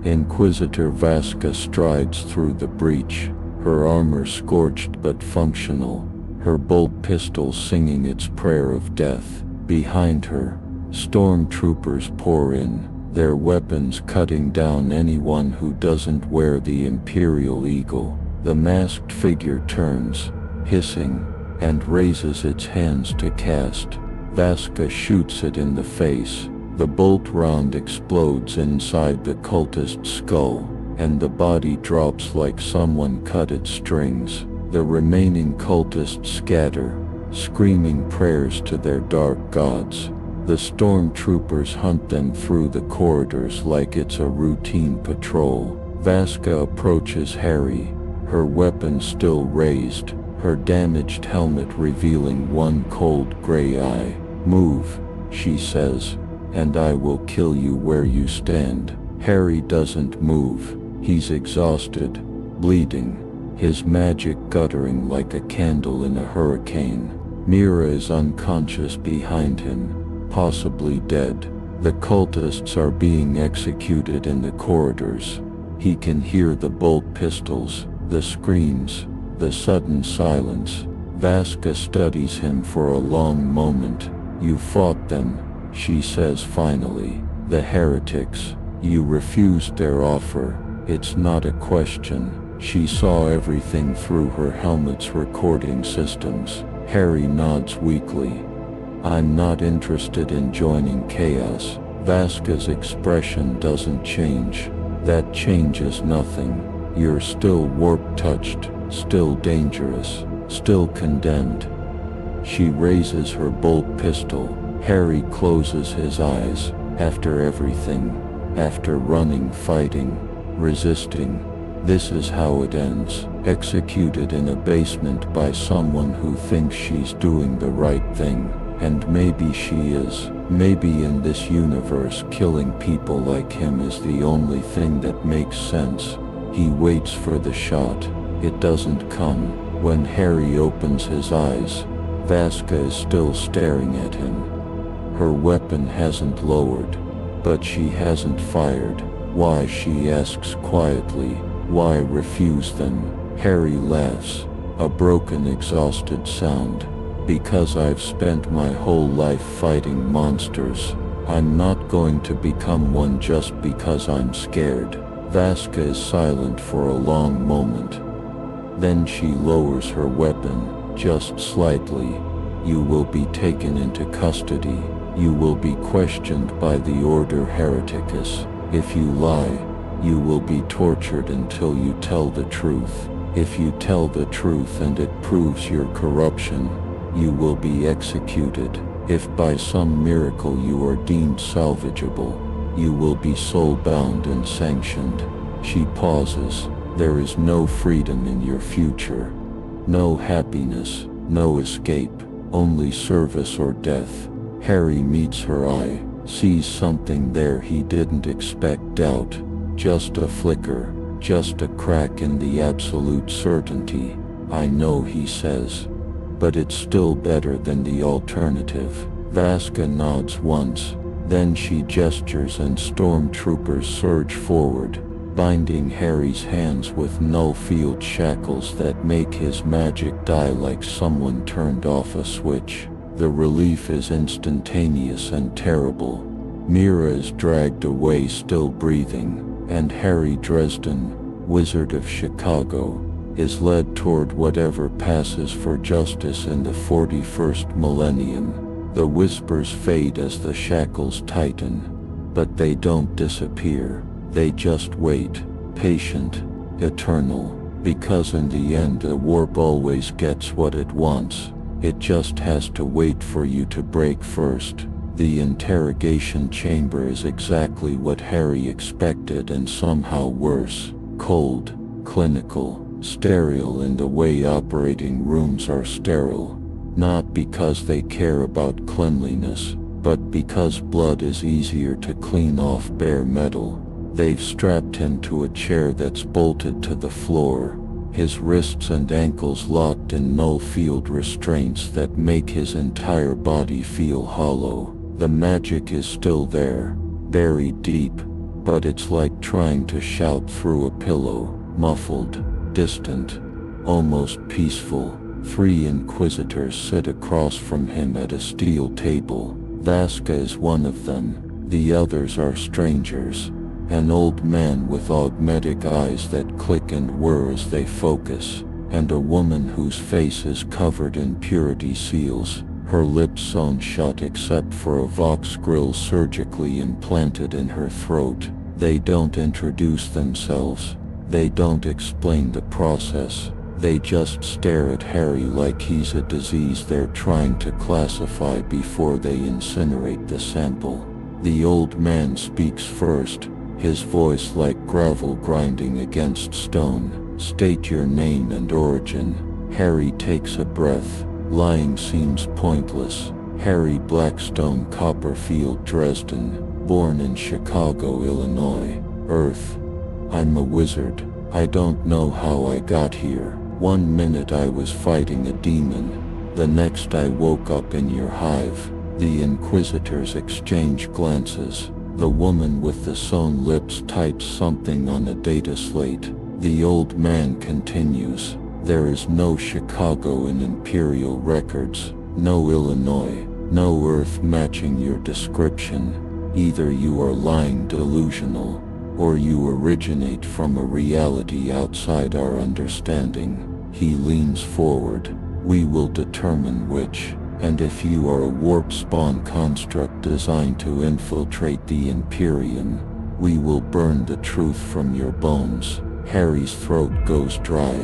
Inquisitor Vasca strides through the breach, her armor scorched but functional, her bolt pistol singing its prayer of death. Behind her, stormtroopers pour in, their weapons cutting down anyone who doesn't wear the Imperial Eagle. The masked figure turns, hissing, and raises its hands to cast. Vasca shoots it in the face. The bolt round explodes inside the cultist's skull, and the body drops like someone cut its strings. The remaining cultists scatter, screaming prayers to their dark gods. The stormtroopers hunt them through the corridors like it's a routine patrol. Vasca approaches Harry, her weapon still raised, her damaged helmet revealing one cold gray eye. "Move," she says, "and I will kill you where you stand." Harry doesn't move. He's exhausted, bleeding, his magic guttering like a candle in a hurricane. Mira is unconscious behind him, possibly dead. The cultists are being executed in the corridors. He can hear the bolt pistols, the screams, the sudden silence. Vasca studies him for a long moment. "You fought them," she says finally. "The heretics. You refused their offer. It's not a question." She saw everything through her helmet's recording systems. Harry nods weakly. "I'm not interested in joining chaos." Vasca's expression doesn't change. "That changes nothing. You're still warp-touched, still dangerous, still condemned. She raises her bolt pistol. Harry closes his eyes. After everything, after running, fighting, resisting, this is how it ends. Executed in a basement by someone who thinks she's doing the right thing. And maybe she is. Maybe in this universe killing people like him is the only thing that makes sense. He waits for the shot. It doesn't come. When Harry opens his eyes, Vasca is still staring at him. Her weapon hasn't lowered, but she hasn't fired. Why, she asks quietly. Why refuse them? Harry laughs, a broken, exhausted sound. Because I've spent my whole life fighting monsters. I'm not going to become one just because I'm scared. Vasca is silent for a long moment. Then she lowers her weapon, just slightly. You will be taken into custody. You will be questioned by the Order Hereticus. If you lie, you will be tortured until you tell the truth. If you tell the truth and it proves your corruption, you will be executed. If by some miracle you are deemed salvageable, you will be soul-bound and sanctioned. She pauses. There is no freedom in your future. No happiness, no escape, only service or death. Harry meets her eye, sees something there he didn't expect. Doubt. Just a flicker, just a crack in the absolute certainty. I know, he says. But it's still better than the alternative. Vasca nods once, then she gestures and stormtroopers surge forward, binding Harry's hands with null field shackles that make his magic die like someone turned off a switch. The relief is instantaneous and terrible. Mira is dragged away still breathing, and Harry Dresden, Wizard of Chicago, is led toward whatever passes for justice in the 41st millennium. The whispers fade as the shackles tighten, but they don't disappear. They just wait, patient, eternal, because in the end a warp always gets what it wants. It just has to wait for you to break first. The interrogation chamber is exactly what Harry expected and somehow worse. Cold, clinical, sterile in the way operating rooms are sterile. Not because they care about cleanliness, but because blood is easier to clean off bare metal. They've strapped him to a chair that's bolted to the floor, his wrists and ankles locked in null field restraints that make his entire body feel hollow. The magic is still there, buried deep, but it's like trying to shout through a pillow, muffled, distant, almost peaceful. 3 inquisitors sit across from him at a steel table. Vasca is one of them. The others are strangers. An old man with augmetic eyes that click and whir as they focus, and a woman whose face is covered in purity seals, her lips sewn shut except for a vox grill surgically implanted in her throat. They don't introduce themselves. They don't explain the process. They just stare at Harry like he's a disease they're trying to classify before they incinerate the sample. The old man speaks first, his voice like gravel grinding against stone. State your name and origin. Harry takes a breath. Lying seems pointless. Harry Blackstone Copperfield Dresden, born in Chicago, Illinois, Earth. I'm a wizard. I don't know how I got here. 1 minute I was fighting a demon. The next I woke up in your hive. The inquisitors exchange glances. The woman with the sewn lips types something on a data slate. The old man continues. There is no Chicago in Imperial records, no Illinois, no Earth matching your description. Either you are lying delusional, or you originate from a reality outside our understanding. He leans forward. We will determine which. And if you are a warp spawn construct designed to infiltrate the Imperium, we will burn the truth from your bones. Harry's throat goes dry.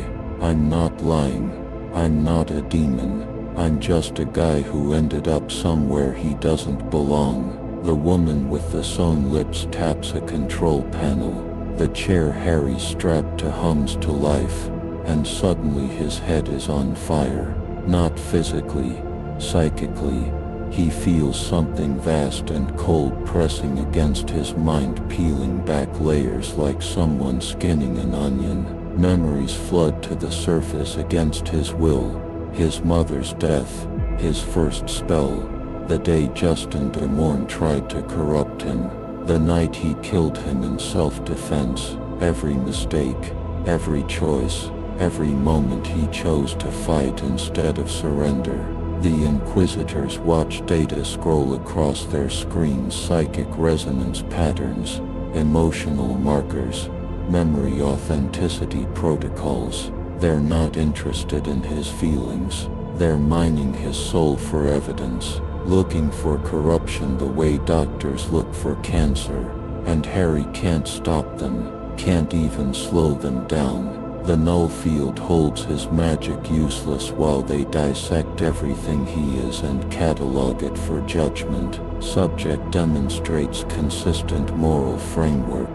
I'm not lying. I'm not a demon. I'm just a guy who ended up somewhere he doesn't belong. The woman with the sewn lips taps a control panel. The chair Harry's strapped to hums to life, and suddenly his head is on fire. Not physically, psychically. He feels something vast and cold pressing against his mind, peeling back layers like someone skinning an onion. Memories flood to the surface against his will. His mother's death, his first spell, the day Justin de Morn tried to corrupt him, the night he killed him in self-defense. Every mistake, every choice, every moment he chose to fight instead of surrender. The Inquisitors watch data scroll across their screens, psychic resonance patterns, emotional markers, memory authenticity protocols. They're not interested in his feelings. They're mining his soul for evidence, looking for corruption the way doctors look for cancer. And Harry can't stop them, can't even slow them down. The null field holds his magic useless while they dissect everything he is and catalog it for judgment. Subject demonstrates consistent moral framework.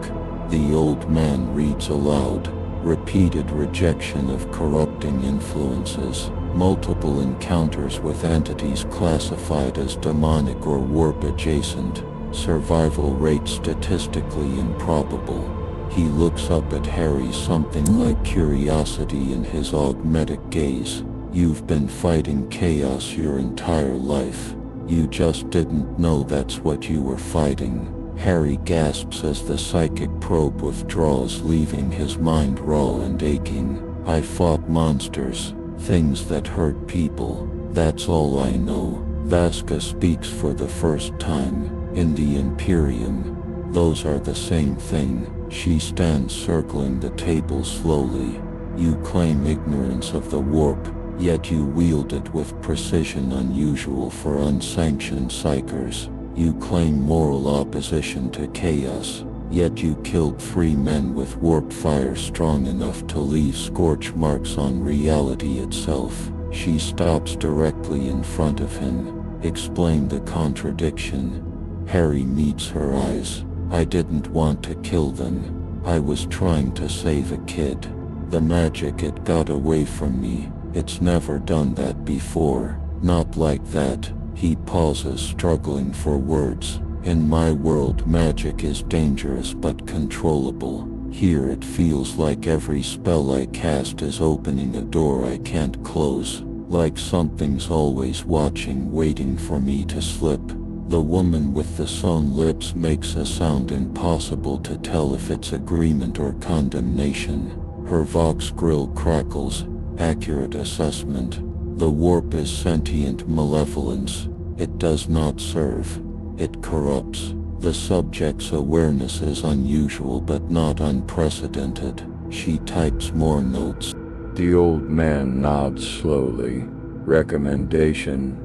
The old man reads aloud. Repeated rejection of corrupting influences. Multiple encounters with entities classified as demonic or warp adjacent. Survival rate statistically improbable. He looks up at Harry, something like curiosity in his augmetic gaze. You've been fighting chaos your entire life. You just didn't know that's what you were fighting. Harry gasps as the psychic probe withdraws, leaving his mind raw and aching. I fought monsters, things that hurt people. That's all I know. Vasca speaks for the first time. In the Imperium, those are the same thing. She stands circling the table slowly. You claim ignorance of the warp, yet you wield it with precision unusual for unsanctioned psychers. You claim moral opposition to chaos, yet you killed 3 men with warp fire strong enough to leave scorch marks on reality itself. She stops directly in front of him. Explain the contradiction. Harry meets her eyes. I didn't want to kill them. I was trying to save a kid. The magic, it got away from me. It's never done that before. Not like that. He pauses, struggling for words. In my world, magic is dangerous but controllable. Here it feels like every spell I cast is opening a door I can't close. Like something's always watching, waiting for me to slip. The woman with the sewn lips makes a sound impossible to tell if it's agreement or condemnation. Her vox grill crackles. Accurate assessment. The warp is sentient malevolence. It does not serve. It corrupts. The subject's awareness is unusual but not unprecedented. She types more notes. The old man nods slowly. Recommendation.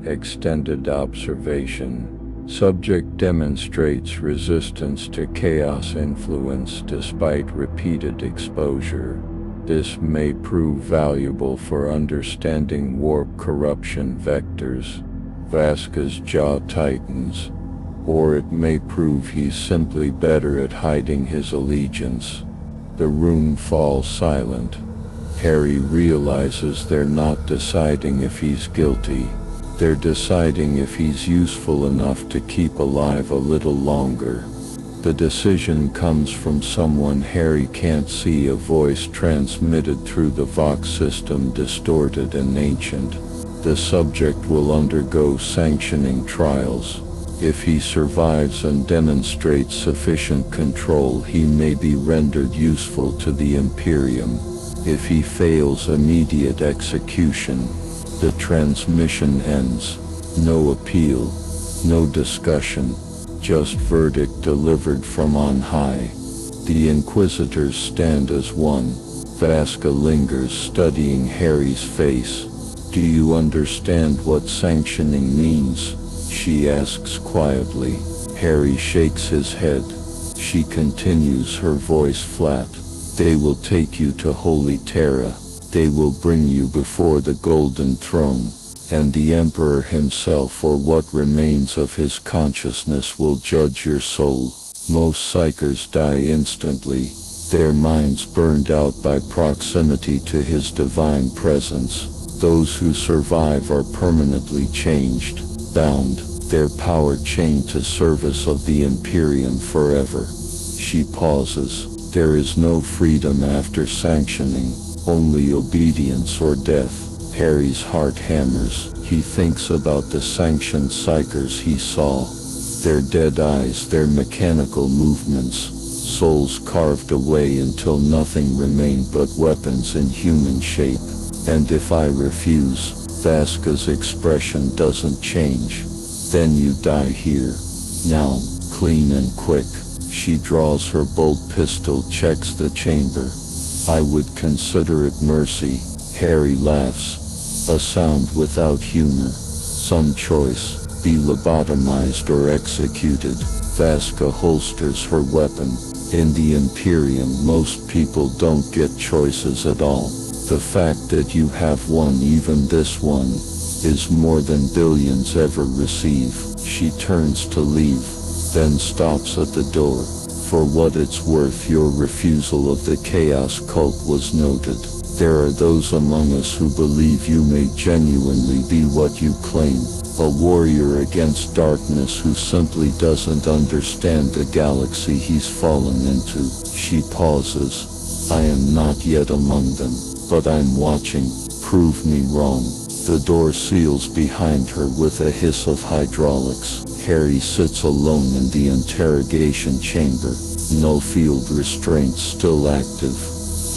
Extended observation. Subject demonstrates resistance to chaos influence despite repeated exposure. This may prove valuable for understanding warp corruption vectors. Vasca's jaw tightens. Or it may prove he's simply better at hiding his allegiance. The room falls silent. Harry realizes they're not deciding if he's guilty. They're deciding if he's useful enough to keep alive a little longer. The decision comes from someone Harry can't see, a voice transmitted through the Vox system, distorted and ancient. The subject will undergo sanctioning trials. If he survives and demonstrates sufficient control, he may be rendered useful to the Imperium. If he fails, immediate execution. The transmission ends. No appeal, no discussion, just verdict delivered from on high. The Inquisitors stand as one. Vasca lingers, studying Harry's face. Do you understand what sanctioning means? She asks quietly. Harry shakes his head. She continues, her voice flat. They will take you to Holy Terra. They will bring you before the Golden Throne, and the Emperor himself or what remains of his consciousness will judge your soul. Most psychers die instantly, their minds burned out by proximity to his divine presence. Those who survive are permanently changed, bound, their power chained to service of the Imperium forever. She pauses. There is no freedom after sanctioning, only obedience or death. Harry's heart hammers. He thinks about the sanctioned psychers he saw. Their dead eyes, their mechanical movements, souls carved away until nothing remained but weapons in human shape. And if I refuse, Vaska's expression doesn't change. Then you die here. Now, clean and quick. She draws her bolt pistol, checks the chamber. I would consider it mercy. Harry laughs. A sound without humor. Some choice. Be lobotomized or executed. Vaska holsters her weapon. In the Imperium, most people don't get choices at all. The fact that you have one, even this one, is more than billions ever receive. She turns to leave, then stops at the door. For what it's worth, your refusal of the Chaos Cult was noted. There are those among us who believe you may genuinely be what you claim. A warrior against darkness who simply doesn't understand the galaxy he's fallen into. She pauses. I am not yet among them, but I'm watching. Prove me wrong. The door seals behind her with a hiss of hydraulics. Harry sits alone in the interrogation chamber. No field restraints still active.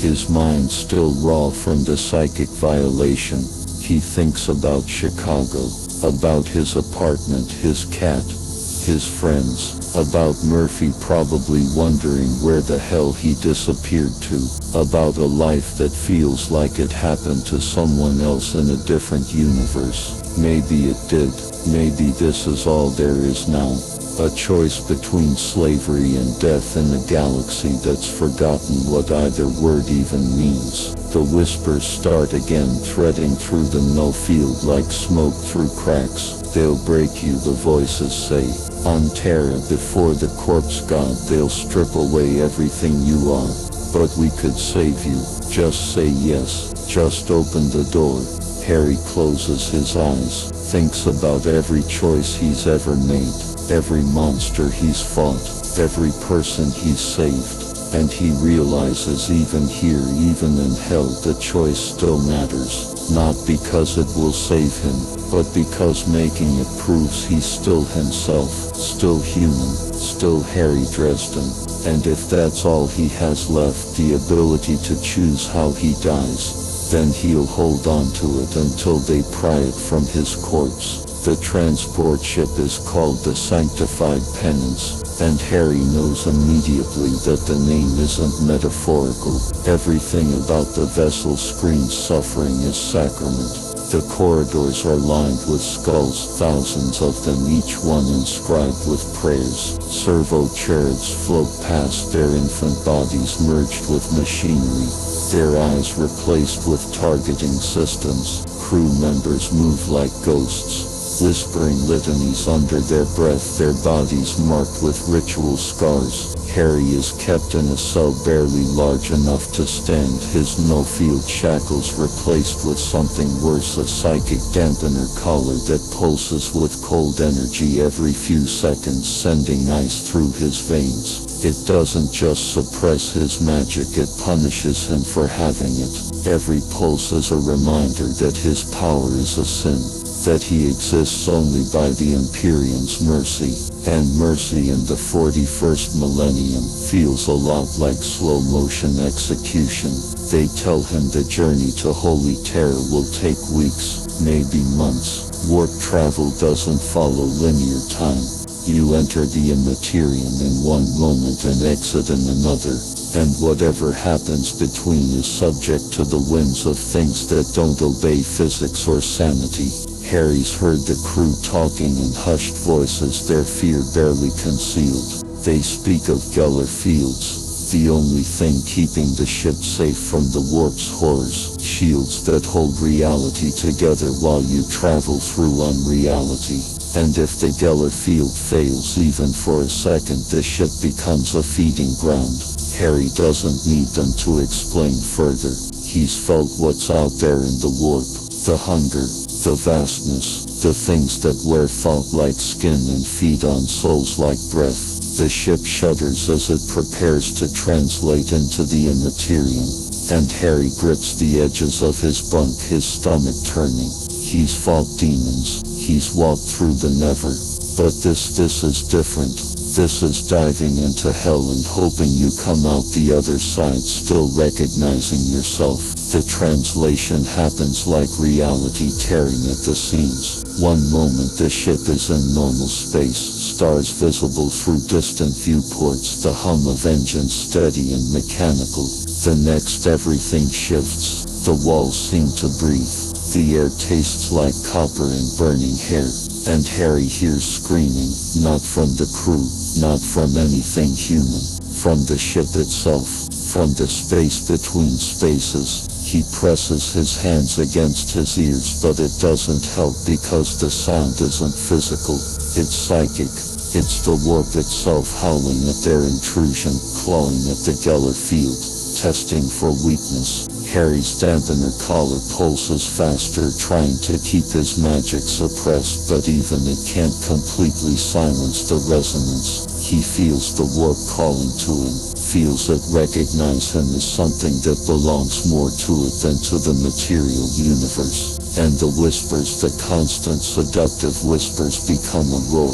His mind still raw from the psychic violation. He thinks about Chicago, about his apartment, his cat, his friends, about Murphy probably wondering where the hell he disappeared to, about a life that feels like it happened to someone else in a different universe. Maybe it did. Maybe this is all there is now. A choice between slavery and death in a galaxy that's forgotten what either word even means. The whispers start again, threading through the no field like smoke through cracks. They'll break you, the voices say. On Terra, before the corpse god, they'll strip away everything you are. But we could save you. Just say yes. Just open the door. Harry closes his eyes, thinks about every choice he's ever made, every monster he's fought, every person he's saved. And he realizes even here, even in hell, the choice still matters. Not because it will save him, but because making it proves he's still himself, still human, still Harry Dresden. And if that's all he has left, the ability to choose how he dies, then he'll hold on to it until they pry it from his corpse. The transport ship is called the Sanctified Penance, and Harry knows immediately that the name isn't metaphorical. Everything about the vessel screams suffering is sacrament. The corridors are lined with skulls, thousands of them, each one inscribed with prayers. Servo cherubs float past, their infant bodies merged with machinery, their eyes replaced with targeting systems. Crew members move like ghosts, whispering litanies under their breath, their bodies marked with ritual scars. Harry is kept in a cell barely large enough to stand, his no-field shackles replaced with something worse, a psychic dampener collar that pulses with cold energy every few seconds, sending ice through his veins. It doesn't just suppress his magic, it punishes him for having it. Every pulse is a reminder that his power is a sin, that he exists only by the Imperium's mercy. And mercy in the 41st millennium feels a lot like slow-motion execution. They tell him the journey to Holy Terra will take weeks, maybe months. Warp travel doesn't follow linear time. You enter the Imperium in one moment and exit in another, and whatever happens between is subject to the whims of things that don't obey physics or sanity. Harry's heard the crew talking in hushed voices, their fear barely concealed. They speak of Geller Fields. the only thing keeping the ship safe from the warp's horrors, shields that hold reality together while you travel through unreality. And if the Geller field fails even for a second, the ship becomes a feeding ground. Harry doesn't need them to explain further. He's felt what's out there in the warp, the hunger, the vastness, the things that wear thought like skin and feed on souls like breath. The ship shudders as it prepares to translate into the immaterial, and Harry grips the edges of his bunk, his stomach turning. He's fought demons, he's walked through the never, but this is different. This is diving into hell and hoping you come out the other side still recognizing yourself. The translation happens like reality tearing at the seams. One moment the ship is in normal space, stars visible through distant viewports, the hum of engines steady and mechanical. The next everything shifts. The walls seem to breathe. The air tastes like copper and burning hair. And Harry hears screaming, not from the crew, not from anything human, from the ship itself, from the space between spaces. He presses his hands against his ears, but it doesn't help because the sound isn't physical, it's psychic. It's the warp itself howling at their intrusion, clawing at the Geller field, testing for weakness. Harry's dampener collar pulses faster, trying to keep his magic suppressed, but even it can't completely silence the resonance. He feels the warp calling to him, feels it recognize him as something that belongs more to it than to the material universe. And the whispers, the constant seductive whispers, become a roar.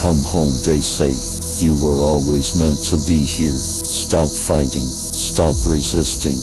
Come home, they say. You were always meant to be here. Stop fighting. Stop resisting.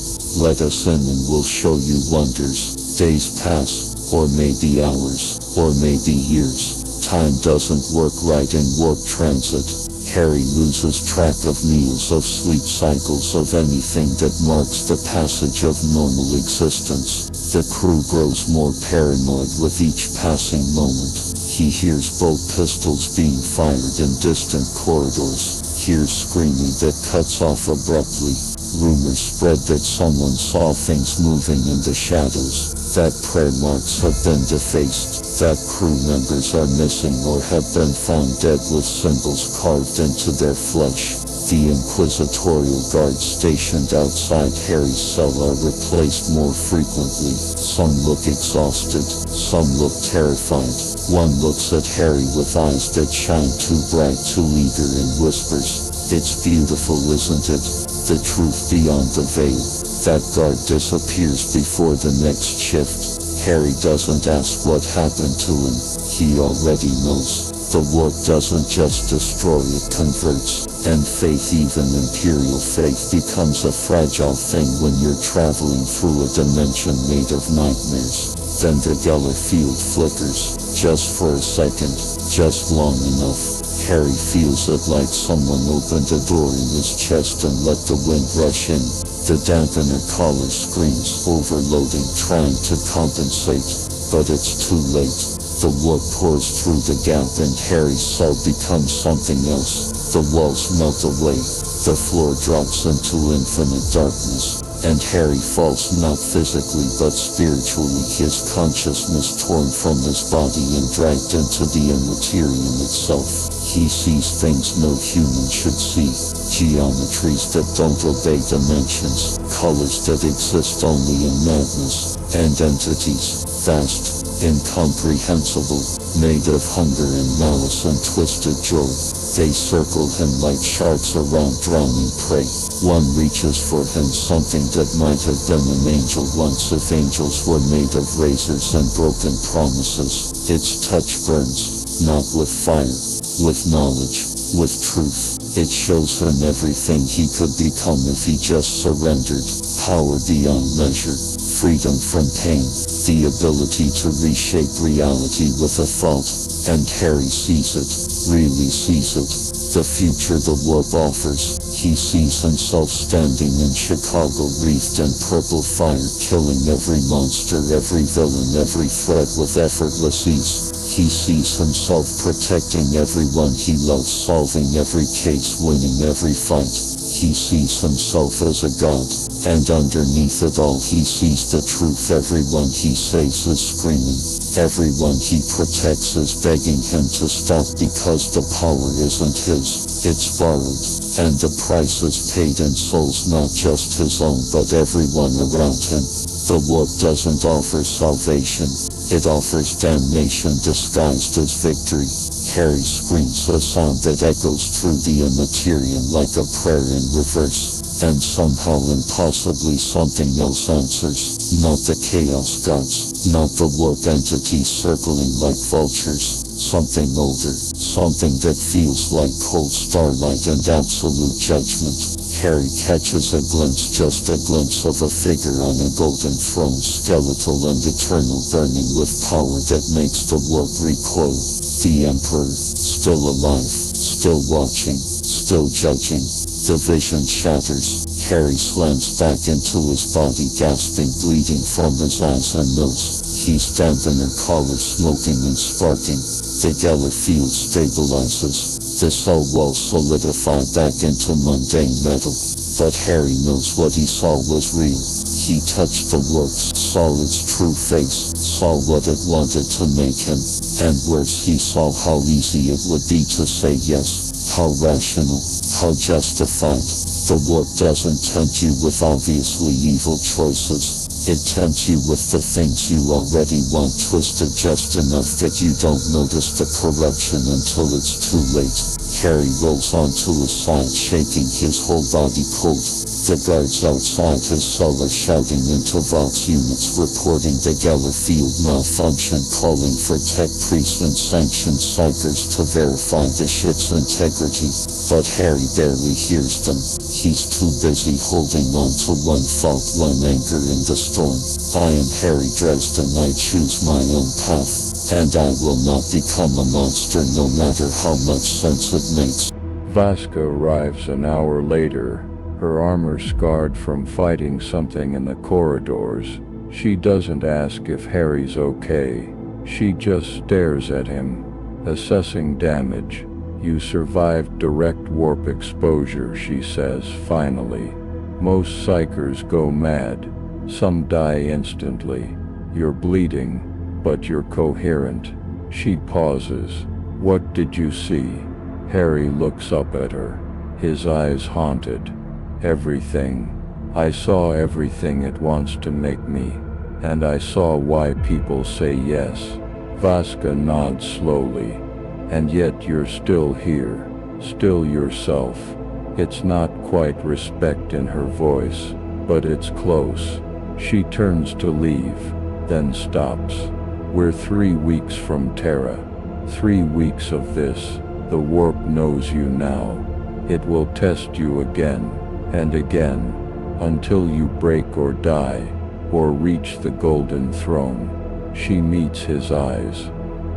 Let us in and we'll show you wonders. Days pass, or maybe hours, or maybe years. Time doesn't work right in warp transit. Harry loses track of meals, of sleep cycles, of anything that marks the passage of normal existence. The crew grows more paranoid with each passing moment. He hears both pistols being fired in distant corridors, hears screaming that cuts off abruptly. Rumors spread that someone saw things moving in the shadows, that prayer marks have been defaced, that crew members are missing or have been found dead with symbols carved into their flesh. The inquisitorial guards stationed outside Harry's cell are replaced more frequently. Some look exhausted, some look terrified. One looks at Harry with eyes that shine too bright, too eager, and whispers, "It's beautiful, isn't it?" The truth beyond the veil. That guard disappears before the next shift. Harry doesn't ask what happened to him. He already knows. The warp doesn't just destroy, it converts. And faith, even imperial faith, becomes a fragile thing when you're traveling through a dimension made of nightmares. Then the Geller field flickers, just for a second, just long enough. Harry feels it like someone opened a door in his chest and let the wind rush in. The dampener collar screams, overloading, trying to compensate, but it's too late. The warp pours through the gap and Harry's cell becomes something else. The walls melt away, the floor drops into infinite darkness, and Harry falls not physically but spiritually, his consciousness torn from his body and dragged into the immaterium itself. He sees things no human should see, geometries that don't obey dimensions, colors that exist only in madness, and entities, vast, incomprehensible, made of hunger and malice and twisted joy. They circle him like sharks around drowning prey. One reaches for him, something that might have been an angel once if angels were made of razors and broken promises. Its touch burns, not with fire, with knowledge, with truth. It shows him everything he could become if he just surrendered. Power beyond measure, freedom from pain, the ability to reshape reality with a thought. And Harry sees it, really sees it. The future the warp offers. He sees himself standing in Chicago, wreathed in purple fire, killing every monster, every villain, every threat with effortless ease. He sees himself protecting everyone he loves, solving every case, winning every fight. He sees himself as a god, and underneath it all he sees the truth. Everyone he saves is screaming. Everyone he protects is begging him to stop because the power isn't his, it's borrowed. And the price is paid in souls, not just his own but everyone around him. The warp doesn't offer salvation, it offers damnation disguised as victory. Harry screams a sound that echoes through the Imperium like a prayer in reverse. And somehow impossibly something else answers. Not the Chaos Gods, not the warp entities circling like vultures. Something older, something that feels like cold starlight and absolute judgment. Harry catches a glimpse, just a glimpse of a figure on a golden throne, skeletal and eternal, burning with power that makes the warp recoil. The Emperor, still alive, still watching, still judging. The vision shatters. Harry slams back into his body, gasping, bleeding from his eyes and nose. He's damp in a collar, smoking and sparking. The Geller field stabilizes. The cell walls solidify back into mundane metal. But Harry knows what he saw was real. He touched the warp, saw its true face, saw what it wanted to make him. And worse, he saw how easy it would be to say yes. How rational, how justified. The warp doesn't tempt you with obviously evil choices. It tempts you with the things you already want, twisted just enough that you don't notice the corruption until it's too late. Harry rolls onto his side, shaking his whole body cold. The guards outside his cell are shouting into Vox units, reporting the Geller field malfunction, calling for tech priests and sanctioned psychers to verify the ship's integrity. But Harry barely hears them. He's too busy holding on to one thought, one anchor in the storm. I am Harry Dresden, I choose my own path, and I will not become a monster no matter how much sense it makes. Vasca arrives an hour later, her armor scarred from fighting something in the corridors. She doesn't ask if Harry's okay. She just stares at him, assessing damage. You survived direct warp exposure, she says finally. Most psychers go mad. Some die instantly. You're bleeding, but you're coherent. She pauses. What did you see? Harry looks up at her, his eyes haunted. Everything. I saw everything it wants to make me. And I saw why people say yes. Vasca nods slowly. And yet you're still here, still yourself. It's not quite respect in her voice, but it's close. She turns to leave, then stops. We're 3 weeks from Terra. 3 weeks of this. The warp knows you now. It will test you again, and again, until you break or die, or reach the golden throne. She meets his eyes.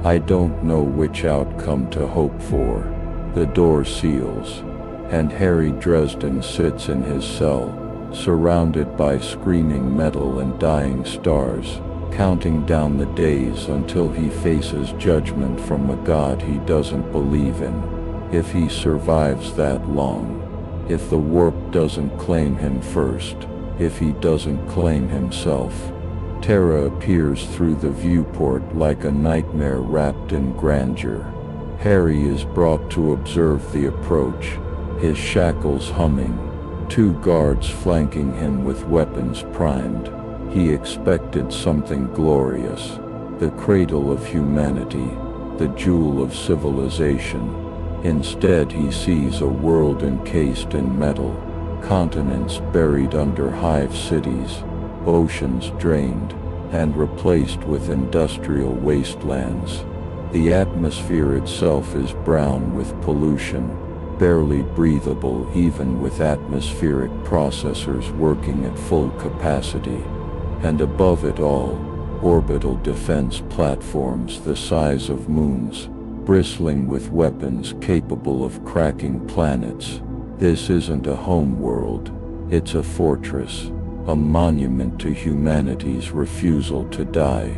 I don't know which outcome to hope for. The door seals, and Harry Dresden sits in his cell, surrounded by screaming metal and dying stars, counting down the days until he faces judgment from a god he doesn't believe in. If he survives that long, if the warp doesn't claim him first, if he doesn't claim himself. Terra appears through the viewport like a nightmare wrapped in grandeur. Harry is brought to observe the approach, his shackles humming, 2 guards flanking him with weapons primed. He expected something glorious, the cradle of humanity, the jewel of civilization. Instead he sees a world encased in metal, continents buried under hive cities, oceans drained and replaced with industrial wastelands. The atmosphere itself is brown with pollution, barely breathable even with atmospheric processors working at full capacity. And above it all, orbital defense platforms the size of moons, bristling with weapons capable of cracking planets. This isn't a home world, it's a fortress, a monument to humanity's refusal to die,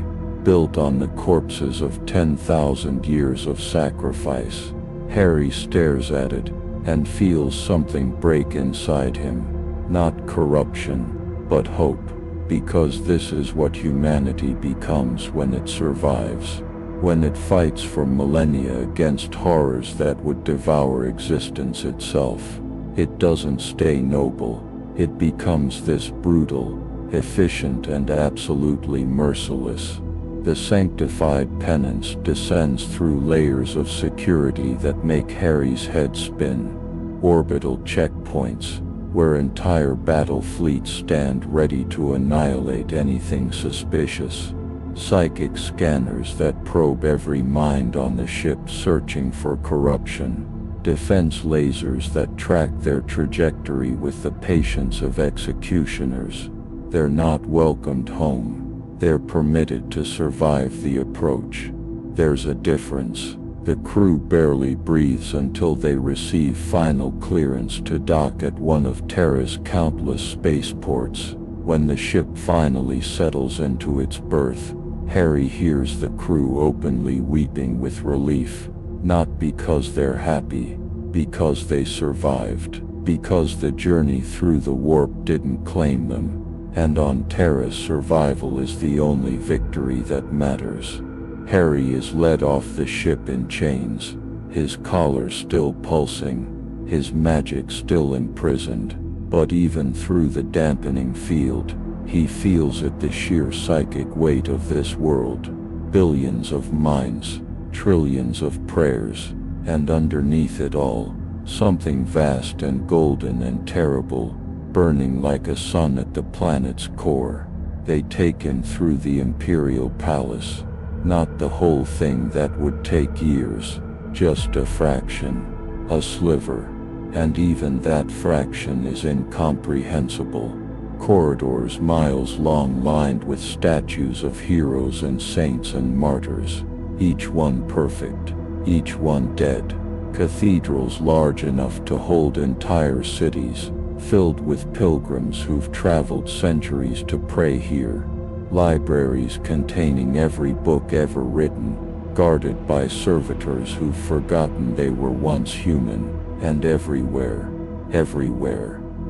built on the corpses of 10,000 years of sacrifice. Harry stares at it, and feels something break inside him. Not corruption, but hope, because this is what humanity becomes when it survives. When it fights for millennia against horrors that would devour existence itself. It doesn't stay noble. It becomes this brutal, efficient and absolutely merciless. The sanctified penance descends through layers of security that make Harry's head spin. Orbital checkpoints, where entire battle fleets stand ready to annihilate anything suspicious. Psychic scanners that probe every mind on the ship searching for corruption. Defense lasers that track their trajectory with the patience of executioners. They're not welcomed home. They're permitted to survive the approach. There's a difference. The crew barely breathes until they receive final clearance to dock at one of Terra's countless spaceports. When the ship finally settles into its berth, Harry hears the crew openly weeping with relief. Not because they're happy, because they survived, because the journey through the warp didn't claim them, and on Terra survival is the only victory that matters. Harry is led off the ship in chains, his collar still pulsing, his magic still imprisoned, but even through the dampening field, he feels it, the sheer psychic weight of this world. Billions of minds, trillions of prayers, and underneath it all, something vast and golden and terrible, burning like a sun at the planet's core. They take him through the Imperial Palace. Not the whole thing that would take years, just a fraction, a sliver, and even that fraction is incomprehensible. Corridors miles long lined with statues of heroes and saints and martyrs. Each one perfect, each one dead. Cathedrals large enough to hold entire cities, filled with pilgrims who've traveled centuries to pray here. Libraries containing every book ever written, guarded by servitors who've forgotten they were once human. And everywhere,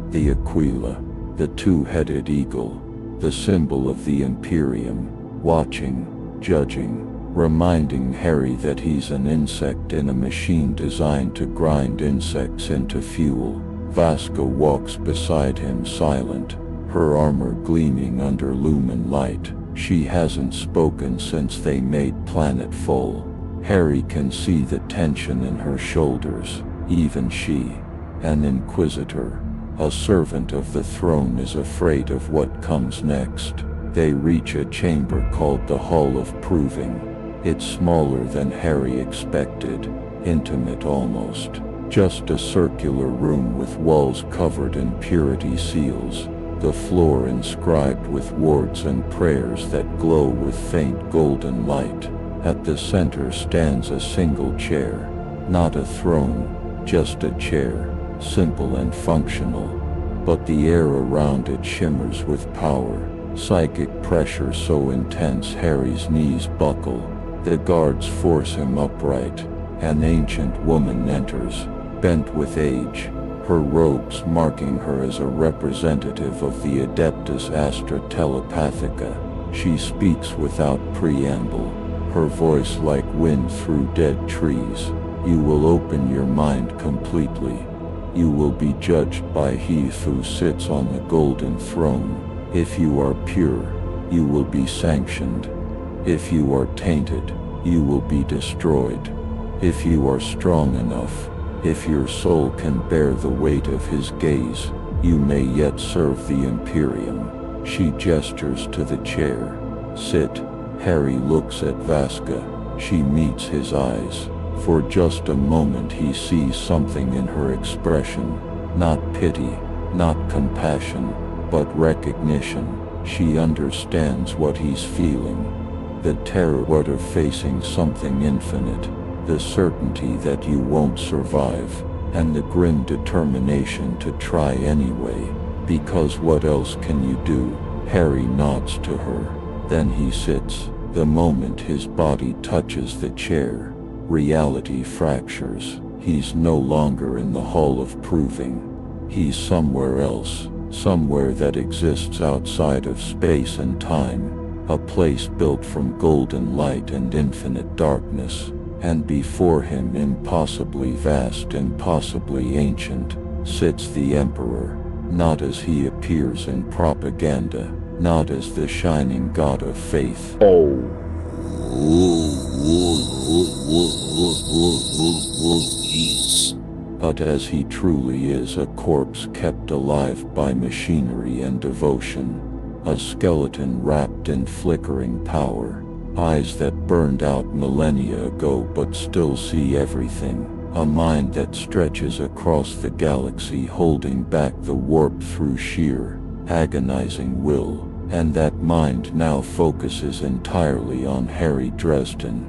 the Aquila, the two-headed eagle, the symbol of the Imperium, watching, judging, reminding Harry that he's an insect in a machine designed to grind insects into fuel. Vasca walks beside him silent, her armor gleaming under lumen light. She hasn't spoken since they made Planet Full. Harry can see the tension in her shoulders. Even she, an inquisitor, a servant of the throne, is afraid of what comes next. They reach a chamber called the Hall of Proving. It's smaller than Harry expected, intimate almost. Just a circular room with walls covered in purity seals, the floor inscribed with wards and prayers that glow with faint golden light. At the center stands a single chair, not a throne, just a chair, simple and functional. But the air around it shimmers with power, psychic pressure so intense Harry's knees buckle. The guards force him upright. An ancient woman enters, bent with age, her robes marking her as a representative of the Adeptus Astra Telepathica. She speaks without preamble, her voice like wind through dead trees. You will open your mind completely. You will be judged by he who sits on the golden throne. If you are pure, you will be sanctioned. If you are tainted, you will be destroyed. If you are strong enough, if your soul can bear the weight of his gaze, you may yet serve the Imperium. She gestures to the chair. Sit. Harry looks at Vasca. She meets his eyes. For just a moment he sees something in her expression. Not pity, not compassion, but recognition. She understands what he's feeling. The terror of facing something infinite. The certainty that you won't survive, and the grim determination to try anyway, because what else can you do? Harry nods to her, then he sits. The moment his body touches the chair, reality fractures. He's no longer in the Hall of Proving. He's somewhere else, somewhere that exists outside of space and time, a place built from golden light and infinite darkness, and before him, impossibly vast, impossibly ancient, sits the Emperor, not as he appears in propaganda, not as the shining god of faith. But as he truly is, a corpse kept alive by machinery and devotion, a skeleton wrapped in flickering power, eyes that burned out millennia ago but still see everything, a mind that stretches across the galaxy holding back the warp through sheer, agonizing will, and that mind now focuses entirely on Harry Dresden.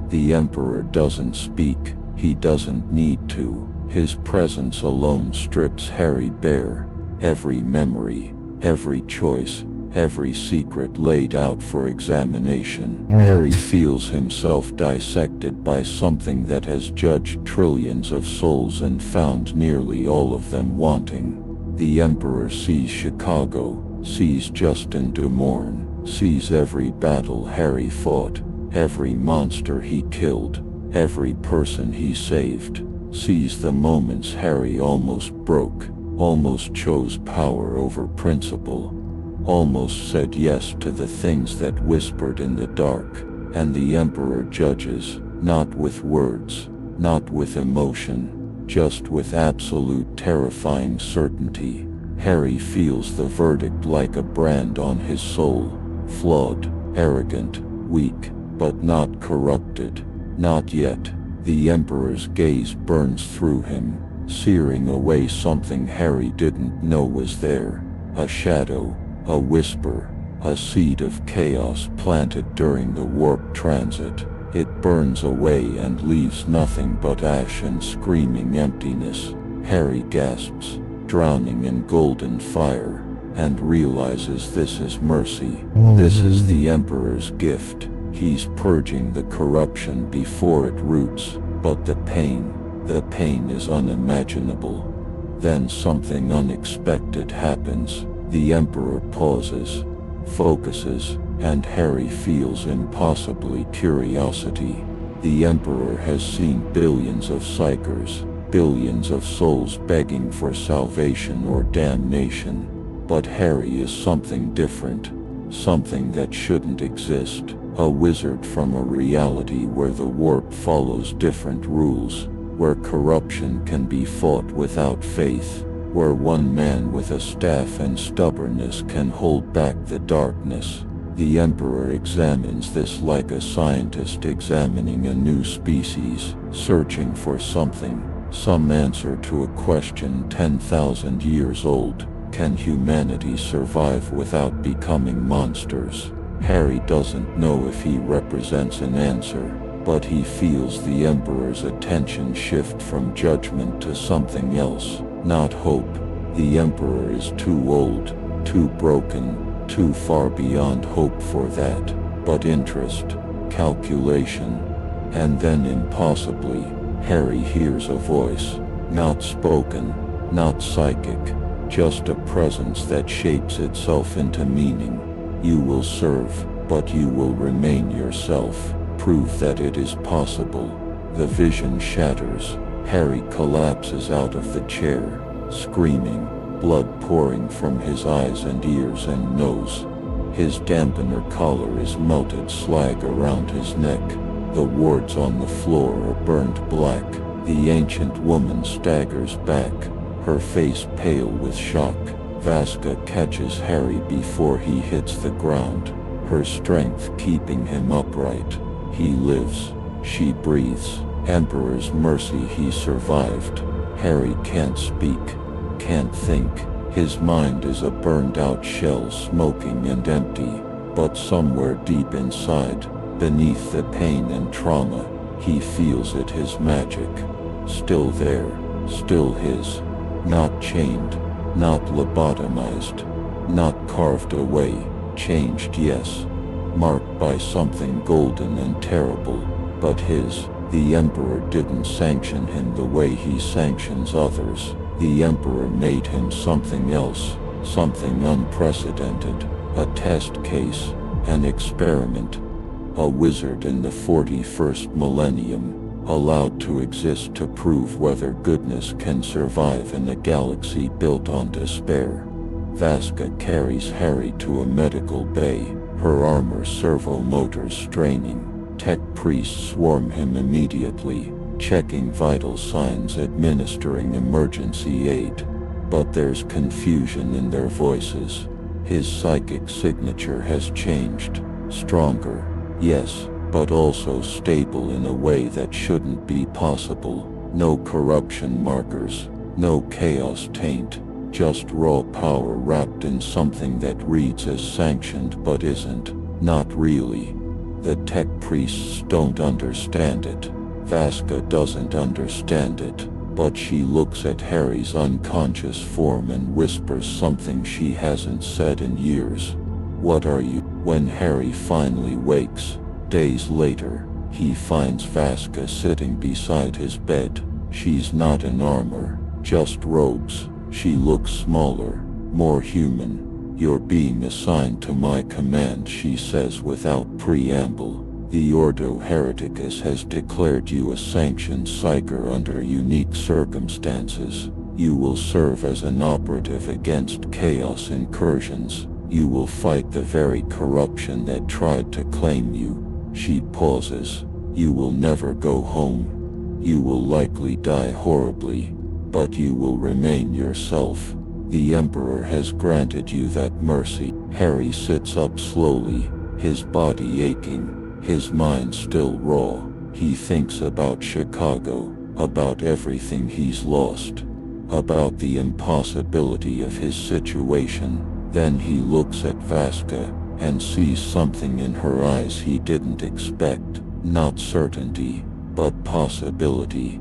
The Emperor doesn't speak, he doesn't need to. His presence alone strips Harry bare, every memory, every choice, every secret laid out for examination. Harry feels himself dissected by something that has judged trillions of souls and found nearly all of them wanting. The Emperor sees Chicago, sees Justin Dumorn, sees every battle Harry fought, every monster he killed, every person he saved, sees the moments Harry almost broke, almost chose power over principle, almost said yes to the things that whispered in the dark, and the Emperor judges, not with words, not with emotion, just with absolute terrifying certainty. Harry feels the verdict like a brand on his soul, flawed, arrogant, weak, but not corrupted. Not yet. The Emperor's gaze burns through him, searing away something Harry didn't know was there. A shadow, a whisper, a seed of chaos planted during the warp transit. It burns away and leaves nothing but ash and screaming emptiness. Harry gasps, drowning in golden fire, and realizes this is mercy. This is the Emperor's gift. He's purging the corruption before it roots, but the pain is unimaginable. Then something unexpected happens. The Emperor pauses, focuses, and Harry feels impossibly curiosity. The Emperor has seen billions of psychers, billions of souls begging for salvation or damnation. But Harry is something different, something that shouldn't exist. A wizard from a reality where the warp follows different rules, where corruption can be fought without faith, where one man with a staff and stubbornness can hold back the darkness. The Emperor examines this like a scientist examining a new species, searching for something, some answer to a question 10,000 years old. Can humanity survive without becoming monsters? Harry doesn't know if he represents an answer, but he feels the Emperor's attention shift from judgment to something else, not hope. The Emperor is too old, too broken, too far beyond hope for that, but interest, calculation, and then impossibly, Harry hears a voice, not spoken, not psychic, just a presence that shapes itself into meaning. You will serve, but you will remain yourself. Prove that it is possible. The vision shatters. Harry collapses out of the chair, screaming, blood pouring from his eyes and ears and nose. His dampener collar is melted slag around his neck. The wards on the floor are burned black. The ancient woman staggers back, her face pale with shock. Vasca catches Harry before he hits the ground, her strength keeping him upright. He lives. She breathes. Emperor's mercy, he survived. Harry can't speak, can't think. His mind is a burned-out shell, smoking and empty. But somewhere deep inside, beneath the pain and trauma, he feels it, his magic. Still there, still his. Not chained, not lobotomized, not carved away, changed, yes, marked by something golden and terrible, but his. The Emperor didn't sanction him the way he sanctions others. The Emperor made him something else, something unprecedented, a test case, an experiment. A wizard in the 41st millennium, allowed to exist to prove whether goodness can survive in a galaxy built on despair. Vaska carries Harry to a medical bay, her armor servo motors straining. Tech priests swarm him immediately, checking vital signs, administering emergency aid. But there's confusion in their voices. His psychic signature has changed. Stronger, yes, but also stable in a way that shouldn't be possible. No corruption markers, no chaos taint, just raw power wrapped in something that reads as sanctioned but isn't. Not really. The tech priests don't understand it. Vaska doesn't understand it, but she looks at Harry's unconscious form and whispers something she hasn't said in years. "What are you?" When Harry finally wakes, days later, he finds Vaska sitting beside his bed. She's not in armor, just robes. She looks smaller, more human. "You're being assigned to my command," she says without preamble. "The Ordo Hereticus has declared you a sanctioned psyker under unique circumstances. You will serve as an operative against chaos incursions. You will fight the very corruption that tried to claim you." She pauses. "You will never go home. You will likely die horribly, but you will remain yourself. The Emperor has granted you that mercy." Harry sits up slowly, his body aching, his mind still raw. He thinks about Chicago, about everything he's lost, about the impossibility of his situation. Then he looks at Vaska, and sees something in her eyes he didn't expect. Not certainty, but possibility.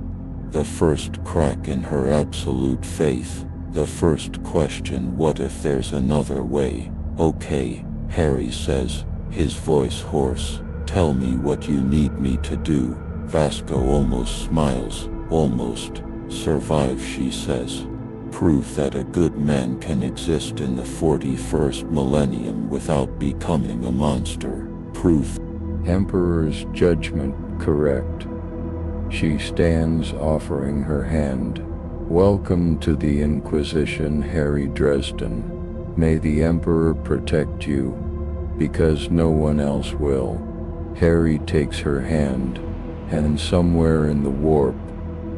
The first crack in her absolute faith. The first question, what if there's another way? "Okay," Harry says, his voice hoarse. "Tell me what you need me to do." Vaska almost smiles. "Almost. Survive," she says. "Prove that a good man can exist in the 41st millennium without becoming a monster. Prove." Emperor's judgment correct. She stands offering her hand. "Welcome to the Inquisition, Harry Dresden. May the Emperor protect you, because no one else will." Harry takes her hand, and somewhere in the warp,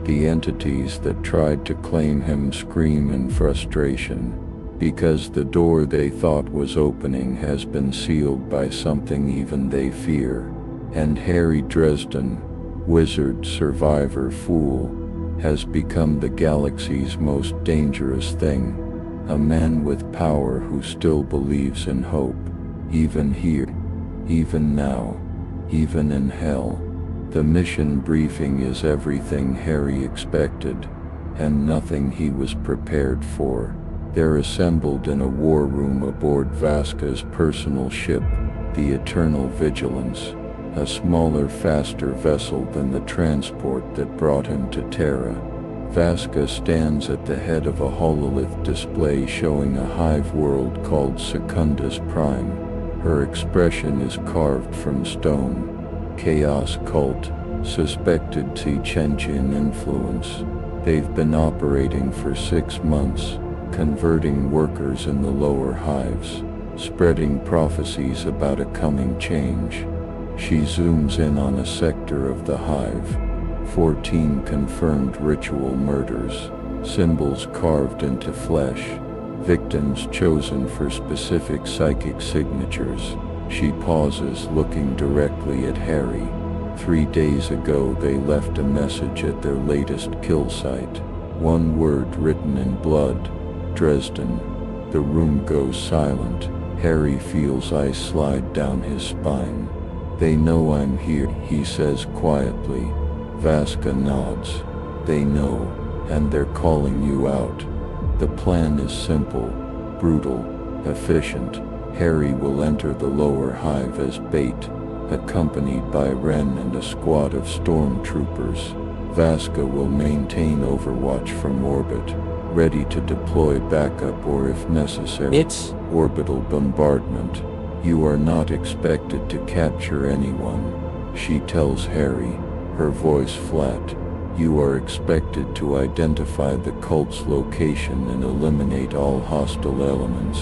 the entities that tried to claim him scream in frustration, because the door they thought was opening has been sealed by something even they fear. And Harry Dresden, wizard, survivor, fool, has become the galaxy's most dangerous thing. A man with power who still believes in hope, even here, even now, even in hell. The mission briefing is everything Harry expected, and nothing he was prepared for. They're assembled in a war room aboard Vaska's personal ship, the Eternal Vigilance, a smaller, faster vessel than the transport that brought him to Terra. Vaska stands at the head of a hololith display showing a hive world called Secundus Prime. Her expression is carved from stone. Chaos cult, suspected Tichenchian influence. They've been operating for 6 months, converting workers in the lower hives, spreading prophecies about a coming change. She zooms in on a sector of the hive. 14 confirmed ritual murders, symbols carved into flesh, victims chosen for specific psychic signatures. She pauses, looking directly at Harry. 3 days ago they left a message at their latest kill site. One word written in blood: Dresden. The room goes silent. Harry feels ice slide down his spine. "They know I'm here," he says quietly. Vaska nods. "They know, and they're calling you out." The plan is simple, brutal, efficient. Harry will enter the lower hive as bait. accompanied by Ren and a squad of stormtroopers. Vasca will maintain overwatch from orbit, ready to deploy backup or if necessary. It's Orbital bombardment. You are not expected to capture anyone, she tells Harry, her voice flat. You are expected to identify the cult's location and eliminate all hostile elements.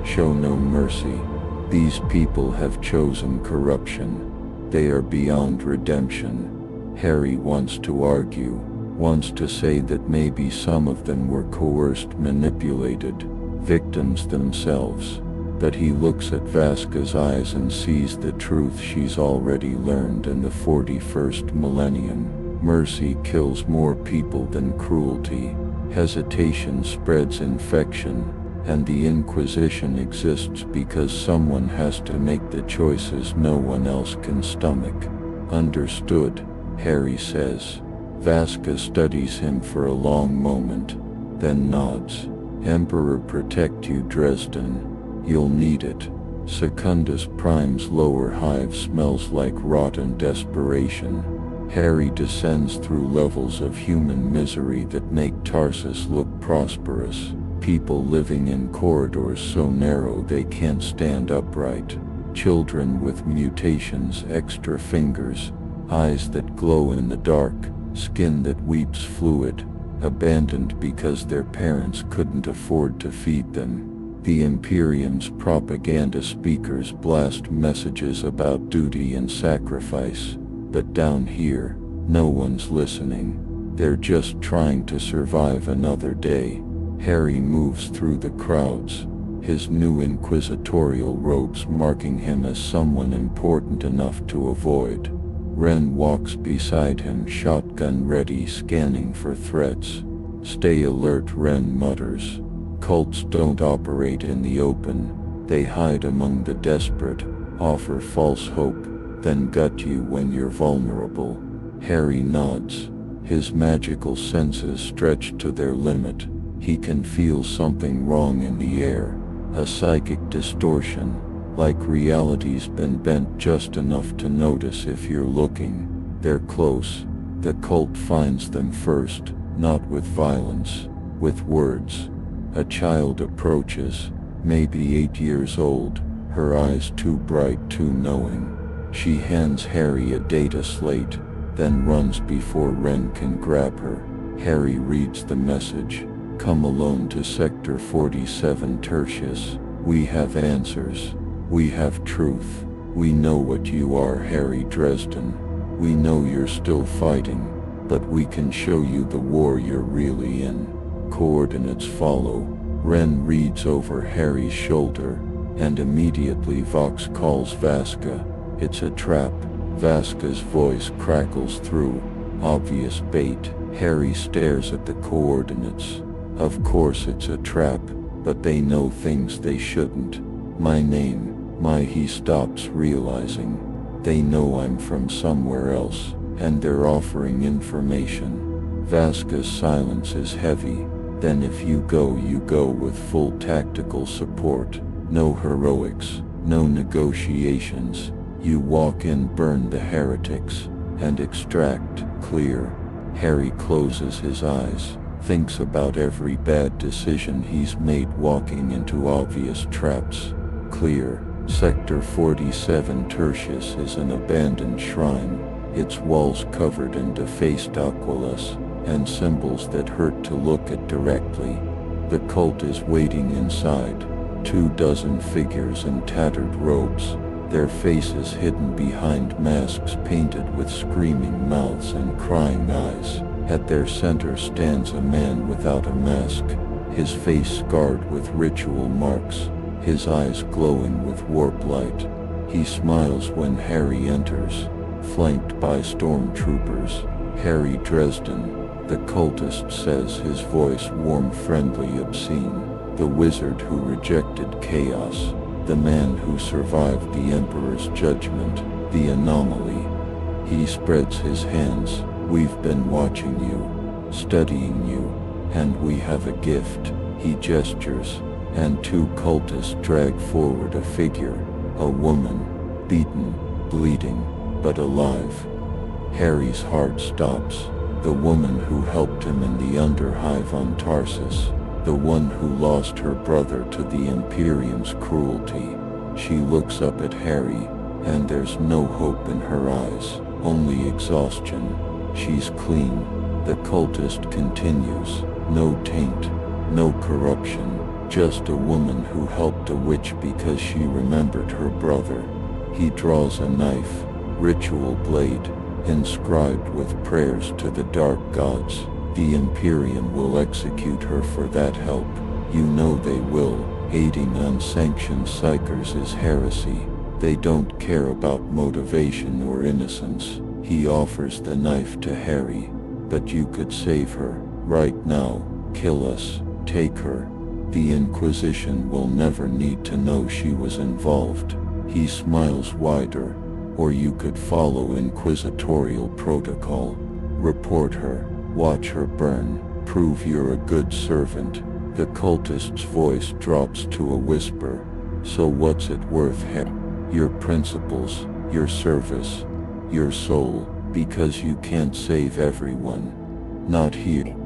Show no mercy. These people have chosen corruption. They are beyond redemption. Harry wants to argue, wants to say that maybe some of them were coerced, manipulated, victims themselves. But he looks at Vasca's eyes and sees the truth she's already learned in the 41st millennium. Mercy kills more people than cruelty. Hesitation spreads infection, and the Inquisition exists because someone has to make the choices no one else can stomach. Understood, Harry says. Vasca studies him for a long moment, then nods. Emperor protect you, Dresden. You'll need it. Secundus Prime's lower hive smells like rotten desperation. Harry descends through levels of human misery that make Tarsus look prosperous. People living in corridors so narrow they can't stand upright. Children with mutations, extra fingers, eyes that glow in the dark, skin that weeps fluid, abandoned because their parents couldn't afford to feed them. The Imperium's propaganda speakers blast messages about duty and sacrifice. But down here, no one's listening. They're just trying to survive another day. Harry moves through the crowds, his new inquisitorial robes marking him as someone important enough to avoid. Ren walks beside him, shotgun ready, scanning for threats. Stay alert, Ren mutters. Cults don't operate in the open. They hide among the desperate, offer false hope, then gut you when you're vulnerable. Harry nods, his magical senses stretched to their limit. He can feel something wrong in the air, a psychic distortion, like reality's been bent just enough to notice if you're looking. They're close. The cult finds them first, not with violence, with words. A child approaches, maybe 8 years old, her eyes too bright, too knowing. She hands Harry a data slate, then runs before Ren can grab her. Harry reads the message. Come alone to Sector 47, Tertius. We have answers. We have truth. We know what you are, Harry Dresden. We know you're still fighting, but we can show you the war you're really in. Coordinates follow. Ren reads over Harry's shoulder, and immediately Vox calls Vasca. It's a trap. Vasca's voice crackles through. Obvious bait. Harry stares at the coordinates. Of course it's a trap, but they know things they shouldn't. My name, he stops realizing. They know I'm from somewhere else, and they're offering information. Vasca's silence is heavy. Then if you go with full tactical support. No heroics, no negotiations. You walk in, burn the heretics, and extract. Clear. Harry closes his eyes, thinks about every bad decision he's made walking into obvious traps. Clear. Sector 47 Tertius is an abandoned shrine, its walls covered in defaced aquilus, and symbols that hurt to look at directly. The cult is waiting inside, 24 figures in tattered robes, their faces hidden behind masks painted with screaming mouths and crying eyes. At their center stands a man without a mask, his face scarred with ritual marks, his eyes glowing with warp light. He smiles when Harry enters, flanked by stormtroopers. Harry Dresden, the cultist says, his voice warm, friendly, obscene. The wizard who rejected chaos, the man who survived the Emperor's judgment, the anomaly. He spreads his hands. We've been watching you, studying you, and we have a gift. He gestures, and two cultists drag forward a figure, a woman, beaten, bleeding, but alive. Harry's heart stops. The woman who helped him in the Underhive on Tarsus, the one who lost her brother to the Imperium's cruelty. She looks up at Harry, and there's no hope in her eyes, only exhaustion. She's clean. The cultist continues. No taint, no corruption, just a woman who helped a witch because she remembered her brother. He draws a knife, ritual blade, inscribed with prayers to the dark gods. The Imperium will execute her for that help. You know they will. Aiding unsanctioned psychers is heresy. They don't care about motivation or innocence. He offers the knife to Harry. But you could save her, right now. Kill us, take her. The Inquisition will never need to know she was involved. He smiles wider. Or you could follow inquisitorial protocol. Report her, watch her burn, prove you're a good servant. The cultist's voice drops to a whisper. So what's it worth, Harry? Your principles, your service, your soul, because you can't save everyone. Not here.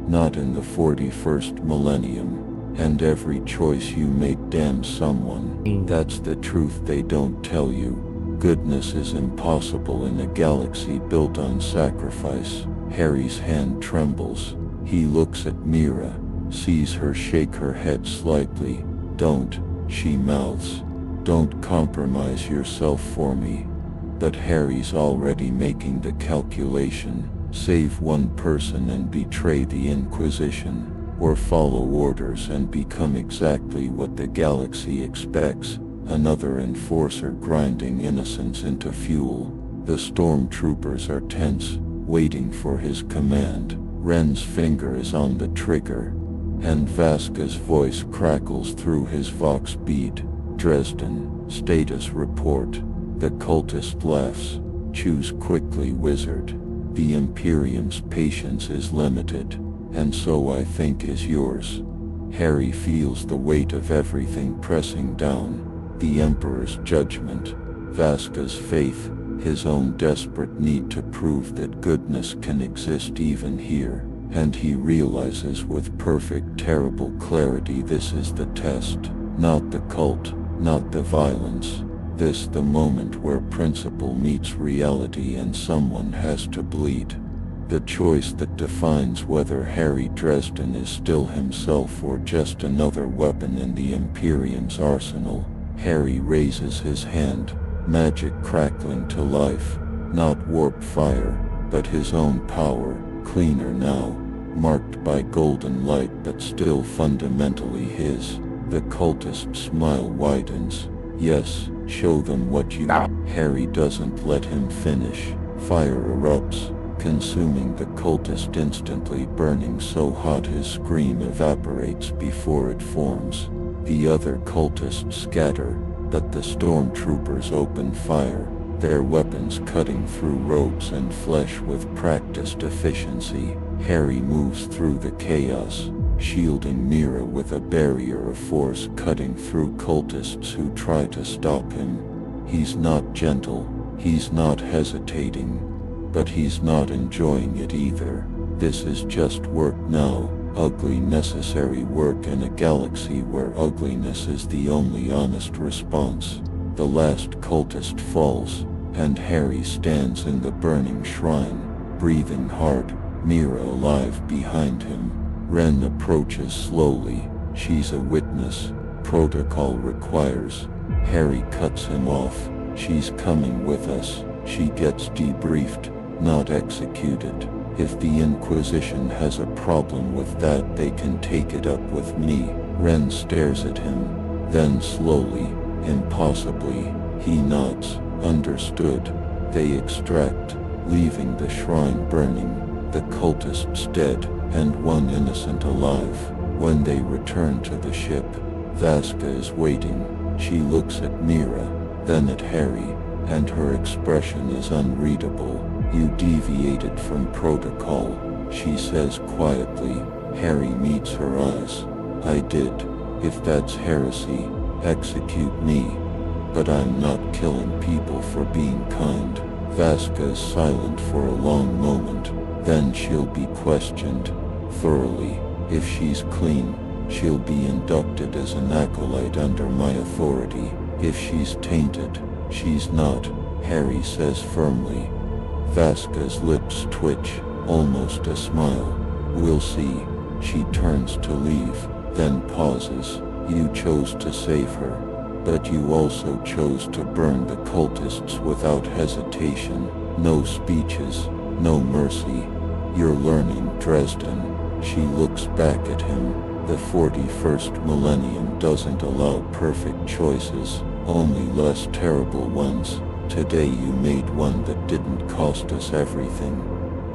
Not in the 41st millennium. And every choice you make damns someone. That's the truth they don't tell you. Goodness is impossible in a galaxy built on sacrifice. Harry's hand trembles. He looks at Mira, sees her shake her head slightly. Don't, she mouths. Don't compromise yourself for me. But Harry's already making the calculation. Save one person and betray the Inquisition, or follow orders and become exactly what the galaxy expects. Another enforcer grinding innocence into fuel. The stormtroopers are tense, waiting for his command. Ren's finger is on the trigger, and Vasca's voice crackles through his vox bead. Dresden, status report. The cultist laughs. Choose quickly, wizard. The Imperium's patience is limited, and so I think is yours. Harry feels the weight of everything pressing down. The Emperor's judgment, Vasca's faith, his own desperate need to prove that goodness can exist even here, and he realizes with perfect terrible clarity this is the test, not the cult, not the violence. This the moment where principle meets reality and someone has to bleed. The choice that defines whether Harry Dresden is still himself or just another weapon in the Imperium's arsenal. Harry raises his hand, magic crackling to life, not warp fire, but his own power, cleaner now, marked by golden light but still fundamentally his. The cultist's smile widens. Yes, show them what you... Harry doesn't let him finish. Fire erupts, consuming the cultist instantly, burning so hot his scream evaporates before it forms. The other cultists scatter, but the stormtroopers open fire, their weapons cutting through ropes and flesh with practiced efficiency. Harry moves through the chaos, shielding Mira with a barrier of force cutting through cultists who try to stop him. He's not gentle, he's not hesitating, but he's not enjoying it either. This is just work now. Ugly necessary work in a galaxy where ugliness is the only honest response. The last cultist falls, and Harry stands in the burning shrine, breathing hard, Mira alive behind him. Ren approaches slowly. She's a witness. Protocol requires. Harry cuts him off. She's coming with us. She gets debriefed, not executed. If the Inquisition has a problem with that, they can take it up with me. Ren stares at him. Then slowly, impossibly, he nods. Understood. They extract, leaving the shrine burning, the cultists dead, and one innocent alive. When they return to the ship, Vasca is waiting. She looks at Mira, then at Harry, and her expression is unreadable. You deviated from protocol, she says quietly. Harry meets her eyes. I did. If that's heresy, execute me. but I'm not killing people for being kind. Vasca is silent for a long moment. Then she'll be questioned thoroughly. If she's clean, she'll be inducted as an acolyte under my authority. If she's tainted, she's not, Harry says firmly. Vasca's lips twitch, almost a smile. We'll see. She turns to leave, then pauses. You chose to save her, but you also chose to burn the cultists without hesitation. No speeches, no mercy. You're learning, Dresden. She looks back at him. The 41st millennium doesn't allow perfect choices, only less terrible ones. Today you made one that didn't cost us everything.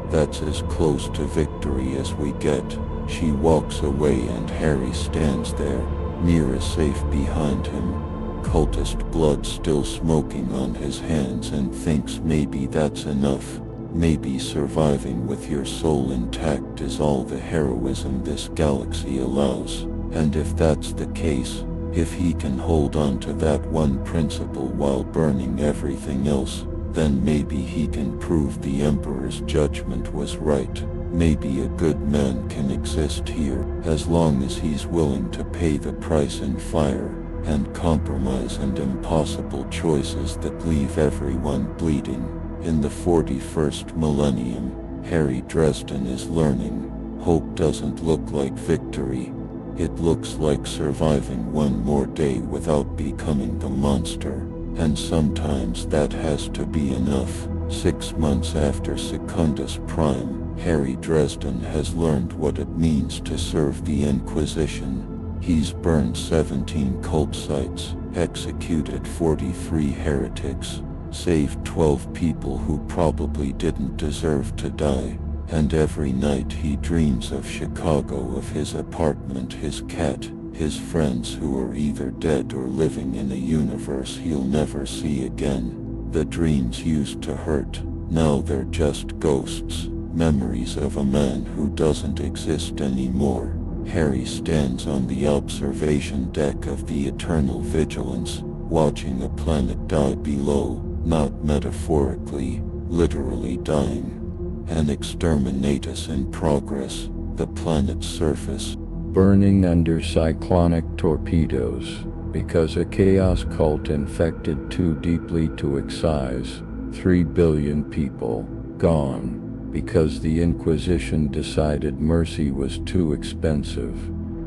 That's as close to victory as we get. She walks away and Harry stands there, near as safe behind him. Cultist blood still smoking on his hands, and thinks maybe that's enough. Maybe surviving with your soul intact is all the heroism this galaxy allows. And if that's the case, if he can hold on to that one principle while burning everything else, then maybe he can prove the Emperor's judgment was right. Maybe a good man can exist here, as long as he's willing to pay the price in fire, and compromise and impossible choices that leave everyone bleeding. In the 41st millennium, Harry Dresden is learning. Hope doesn't look like victory. It looks like surviving one more day without becoming the monster. And sometimes that has to be enough. 6 months after Secundus Prime, Harry Dresden has learned what it means to serve the Inquisition. He's burned 17 cult sites, executed 43 heretics, saved 12 people who probably didn't deserve to die, and every night he dreams of Chicago, of his apartment, his cat, his friends who are either dead or living in a universe he'll never see again. The dreams used to hurt, now they're just ghosts, memories of a man who doesn't exist anymore. Harry stands on the observation deck of the Eternal Vigilance, watching a planet die below, not metaphorically, literally dying. An exterminatus in progress, the planet's surface burning under cyclonic torpedoes, because a chaos cult infected too deeply to excise. 3 billion people gone, because the Inquisition decided mercy was too expensive.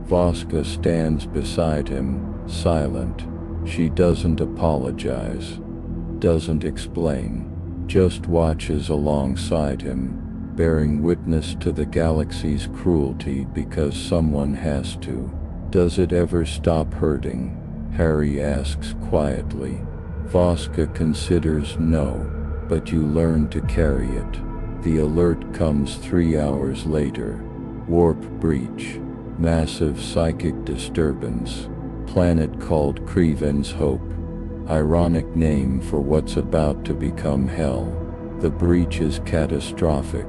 Vasca stands beside him, silent. She doesn't apologize, doesn't explain, just watches alongside him, bearing witness to the galaxy's cruelty because someone has to. Does it ever stop hurting? Harry asks quietly. Vasca considers no, but you learn to carry it. The alert comes 3 hours later. Warp breach. Massive psychic disturbance. Planet called Creven's Hope. Ironic name for what's about to become hell. The breach is catastrophic.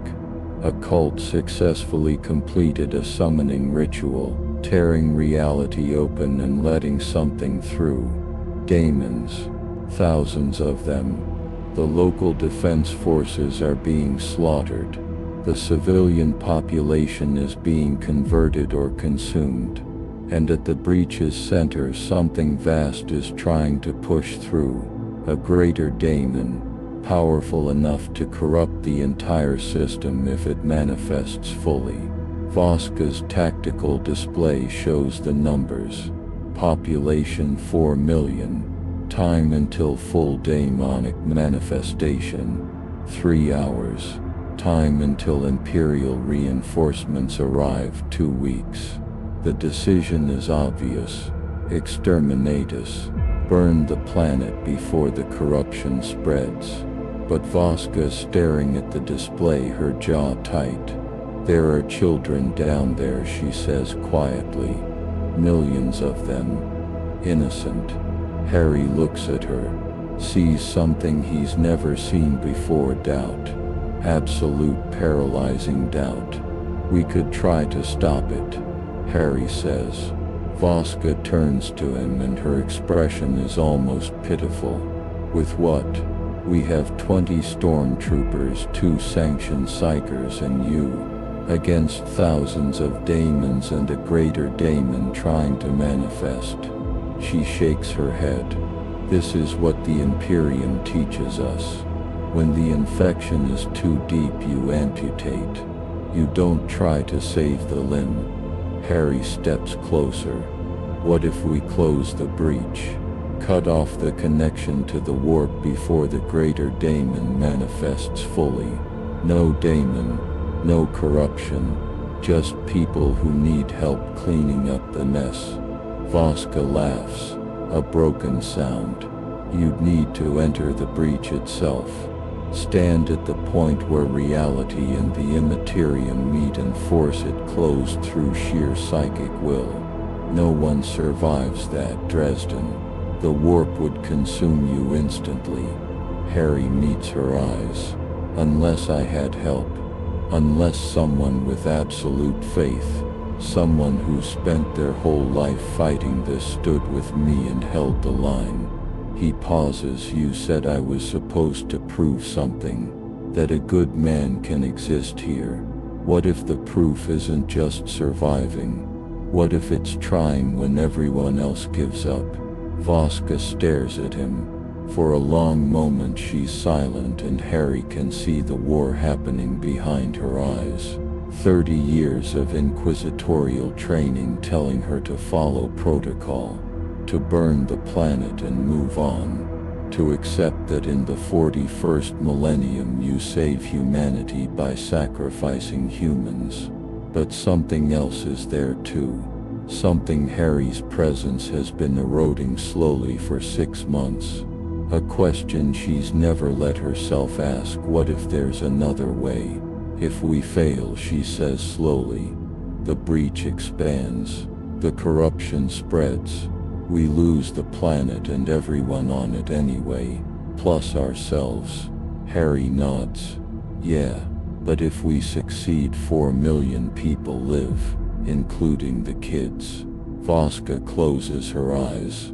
A cult successfully completed a summoning ritual, tearing reality open and letting something through. Daemons. Thousands of them. The local defense forces are being slaughtered. The civilian population is being converted or consumed. And at the breach's center something vast is trying to push through. A greater daemon, powerful enough to corrupt the entire system if it manifests fully. Vasca's tactical display shows the numbers. Population 4 million. Time until full daemonic manifestation, 3 hours. Time until Imperial reinforcements arrive, 2 weeks. The decision is obvious. Exterminatus. Burn the planet before the corruption spreads. But Vasca is staring at the display, her jaw tight. There are children down there, she says quietly. Millions of them. Innocent. Harry looks at her, sees something he's never seen before. Doubt. Absolute paralyzing doubt. We could try to stop it, Harry says. Voska turns to him and her expression is almost pitiful. With what? We have 20 stormtroopers, 2 sanctioned psychers and you, against thousands of daemons and a greater daemon trying to manifest. She shakes her head. This is what the Imperium teaches us. When the infection is too deep, you amputate. You don't try to save the limb. Harry steps closer. What if we close the breach? Cut off the connection to the warp before the greater daemon manifests fully. No daemon, no corruption, just people who need help cleaning up the mess. Voska laughs, a broken sound. You'd need to enter the breach itself. Stand at the point where reality and the immaterium meet and force it closed through sheer psychic will. No one survives that, Dresden. The warp would consume you instantly. Harry meets her eyes. Unless I had help. Unless someone with absolute faith, someone who spent their whole life fighting this stood with me and held the line. He pauses. You said I was supposed to prove something, that a good man can exist here. What if the proof isn't just surviving? What if it's trying when everyone else gives up? Voska stares at him. For a long moment she's silent and Harry can see the war happening behind her eyes. 30 years of inquisitorial training telling her to follow protocol, to burn the planet and move on, to accept that in the 41st millennium you save humanity by sacrificing humans. But something else is there too. Something Harry's presence has been eroding slowly for 6 months. A question she's never let herself ask. What if there's another way? If we fail, she says slowly, the breach expands. The corruption spreads. We lose the planet and everyone on it anyway, plus ourselves. Harry nods. Yeah, but if we succeed 4 million people live, including the kids. Voska closes her eyes.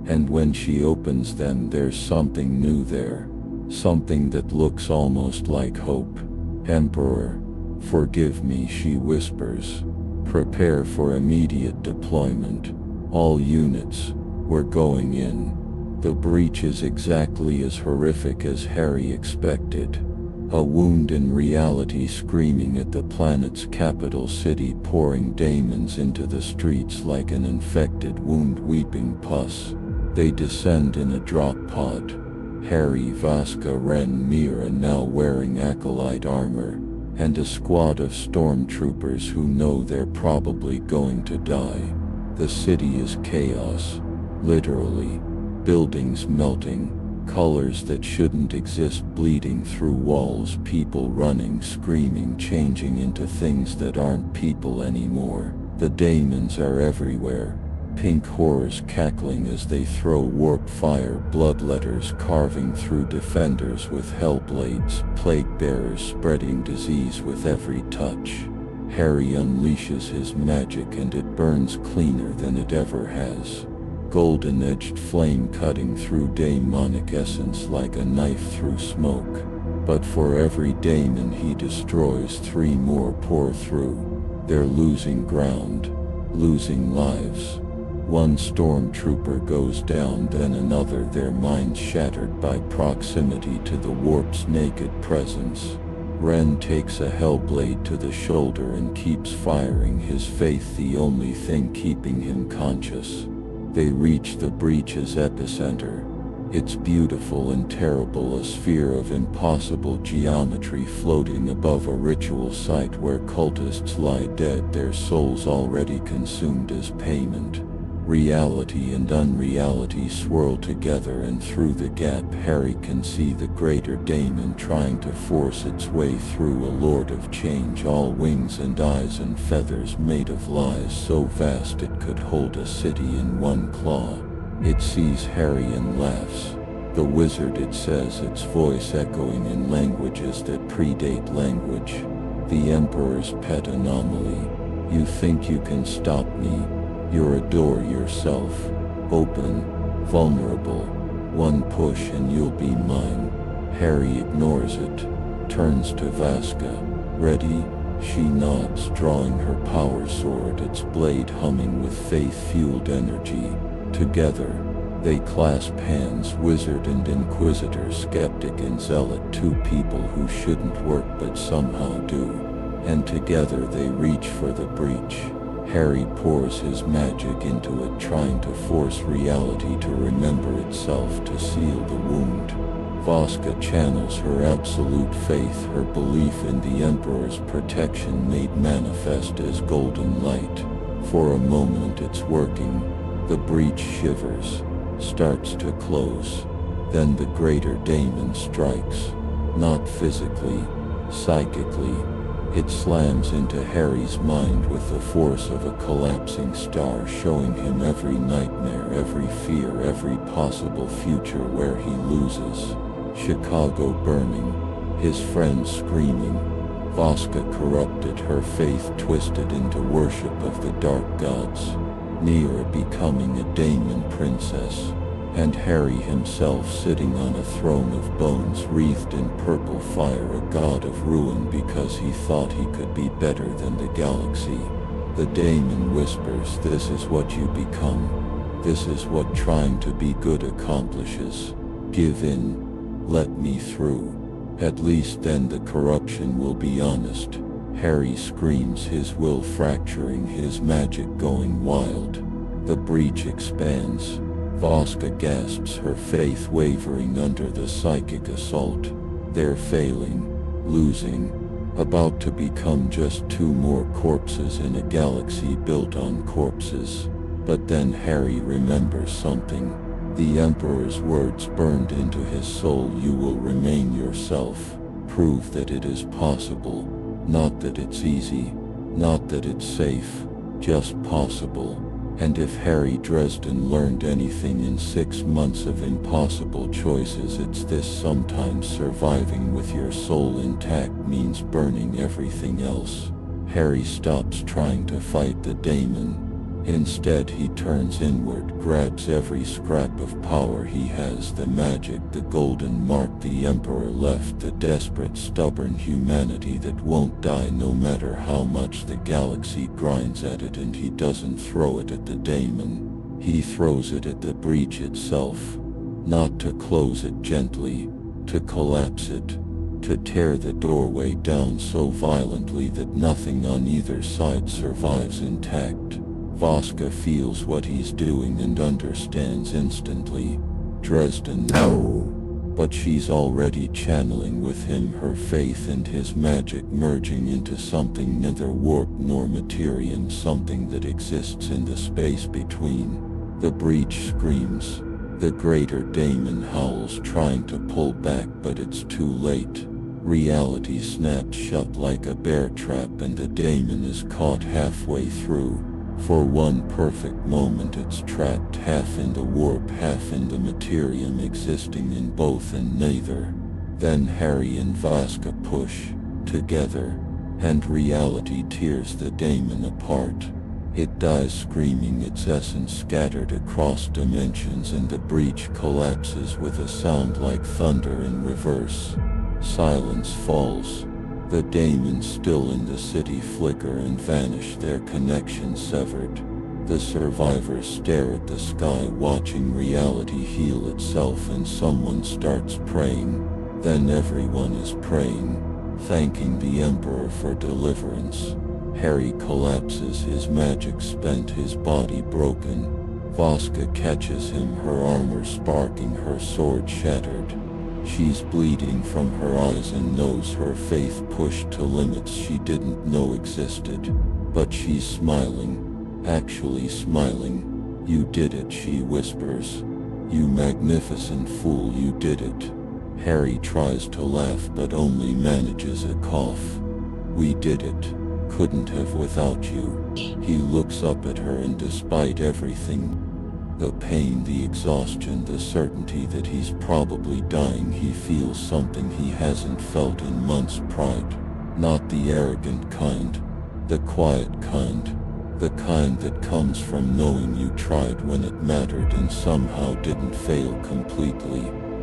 And when she opens them, there's something new there. Something that looks almost like hope. Emperor, forgive me, she whispers. Prepare for immediate deployment. All units, we're going in. The breach is exactly as horrific as Harry expected. A wound in reality screaming at the planet's capital city, pouring daemons into the streets like an infected wound, weeping pus. They descend in a drop pod. Harry, Voska, Ren, Mira, now wearing acolyte armor, and a squad of stormtroopers who know they're probably going to die. The city is chaos, literally. Buildings melting, colors that shouldn't exist bleeding through walls, people running, screaming, changing into things that aren't people anymore. The daemons are everywhere. Pink horrors cackling as they throw warp fire, bloodletters carving through defenders with hellblades, plague bearers spreading disease with every touch. Harry unleashes his magic and it burns cleaner than it ever has. Golden-edged flame cutting through daemonic essence like a knife through smoke. But for every daemon he destroys, 3 more pour through. They're losing ground, losing lives. One stormtrooper goes down, then another, their minds shattered by proximity to the warp's naked presence. Ren takes a hellblade to the shoulder and keeps firing, his faith the only thing keeping him conscious. They reach the breach's epicenter. It's beautiful and terrible, a sphere of impossible geometry floating above a ritual site where cultists lie dead, their souls already consumed as payment. Reality and unreality swirl together, and through the gap Harry can see the greater daemon trying to force its way through, a lord of change, all wings and eyes and feathers, made of lies so vast it could hold a city in one claw. It sees Harry and laughs. The wizard, it says, its voice echoing in languages that predate language. The Emperor's pet anomaly. You think you can stop me? You're a door yourself. Open, vulnerable. One push and you'll be mine. Harry ignores it, turns to Vaska. Ready? She nods, drawing her power sword, its blade humming with faith-fueled energy. Together, they clasp hands, wizard and inquisitor, skeptic and zealot, two people who shouldn't work but somehow do. And together they reach for the breach. Harry pours his magic into it, trying to force reality to remember itself, to seal the wound. Vaska channels her absolute faith, her belief in the Emperor's protection made manifest as golden light. For a moment it's working. The breach shivers, starts to close. Then the greater daemon strikes. Not physically, psychically. It slams into Harry's mind with the force of a collapsing star, showing him every nightmare, every fear, every possible future where he loses. Chicago burning, his friends screaming, Vaska corrupted, her faith twisted into worship of the dark gods, Nira becoming a daemon princess, and Harry himself sitting on a throne of bones wreathed in purple fire, a god of ruin because he thought he could be better than the galaxy. The daemon whispers, "This is what you become. This is what trying to be good accomplishes. Give in. Let me through. At least then the corruption will be honest." Harry screams, his will fracturing, his magic going wild. The breach expands. Vaska gasps, her faith wavering under the psychic assault. They're failing, losing, about to become just two more corpses in a galaxy built on corpses. But then Harry remembers something. The Emperor's words burned into his soul, "You will remain yourself. Prove that it is possible. Not that it's easy, not that it's safe, just possible." And if Harry Dresden learned anything in 6 months of impossible choices, it's this: sometimes surviving with your soul intact means burning everything else. Harry stops trying to fight the daemon. Instead he turns inward, grabs every scrap of power he has, the magic, the golden mark the Emperor left, the desperate, stubborn humanity that won't die no matter how much the galaxy grinds at it, and he doesn't throw it at the daemon. He throws it at the breach itself. Not to close it gently, to collapse it, to tear the doorway down so violently that nothing on either side survives intact. Vaska feels what he's doing and understands instantly. Dresden, no! But she's already channeling with him, her faith and his magic merging into something neither warped nor Materian, something that exists in the space between. The breach screams. The greater daemon howls, trying to pull back, but it's too late. Reality snaps shut like a bear trap, and the daemon is caught halfway through. For one perfect moment it's trapped, half in the warp, half in the Materium, existing in both and neither. Then Harry and Vaska push, together, and reality tears the daemon apart. It dies screaming, its essence scattered across dimensions, and the breach collapses with a sound like thunder in reverse. Silence falls. The daemons still in the city flicker and vanish, their connection severed. The survivors stare at the sky, watching reality heal itself, and someone starts praying. Then everyone is praying, thanking the Emperor for deliverance. Harry collapses, his magic spent, his body broken. Vaska catches him, her armor sparking, her sword shattered. She's bleeding from her eyes and knows her faith pushed to limits she didn't know existed. But she's smiling, actually smiling. "You did it," she whispers. "You magnificent fool, you did it." Harry tries to laugh but only manages a cough. "We did it. Couldn't have without you." He looks up at her, and despite everything, the pain, the exhaustion, the certainty that he's probably dying, he feels something he hasn't felt in months: pride. Not the arrogant kind, the quiet kind, The kind that comes from knowing you tried when it mattered and somehow didn't fail completely.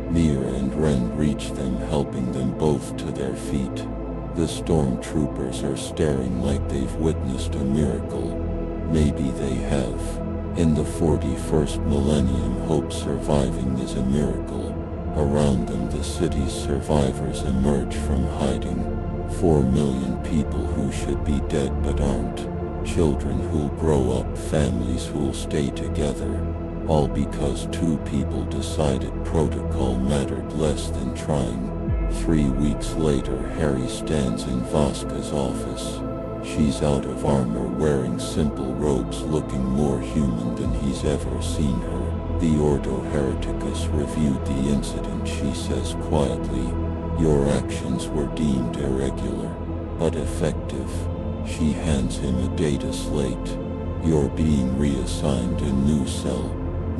Mira and Ren reach them, helping them both to their feet. The stormtroopers are staring like they've witnessed a miracle. Maybe they have. In the 41st millennium, hope surviving is a miracle. Around them, the city's survivors emerge from hiding. 4 million people who should be dead but aren't. Children who'll grow up, families who'll stay together. All because 2 people decided protocol mattered less than trying. 3 weeks later, Harry stands in Vaska's office. She's out of armor, wearing simple robes, looking more human than he's ever seen her. The Ordo Hereticus reviewed the incident. She says quietly, "Your actions were deemed irregular, but effective." She hands him a data slate. "You're being reassigned a new cell.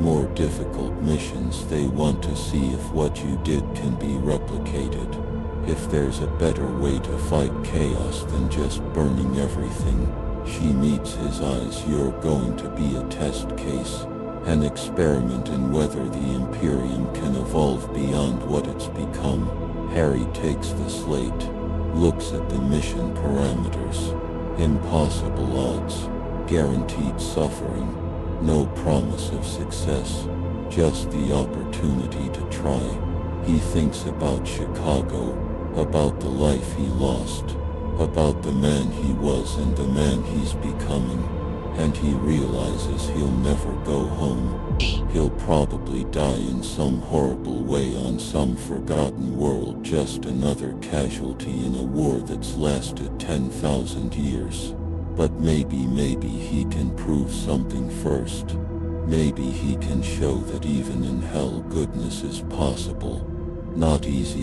More difficult missions. They want to see if what you did can be replicated. If there's a better way to fight chaos than just burning everything." She meets his eyes. "You're going to be a test case. An experiment in whether the Imperium can evolve beyond what it's become." Harry takes the slate, looks at the mission parameters. Impossible odds. Guaranteed suffering. No promise of success. Just the opportunity to try. He thinks about Chicago, about the life he lost, about the man he was and the man he's becoming. And he realizes he'll never go home. He'll probably die in some horrible way on some forgotten world, just another casualty in a war that's lasted 10,000 years. But maybe he can prove something first. Maybe he can show that even in hell goodness is possible. Not easy,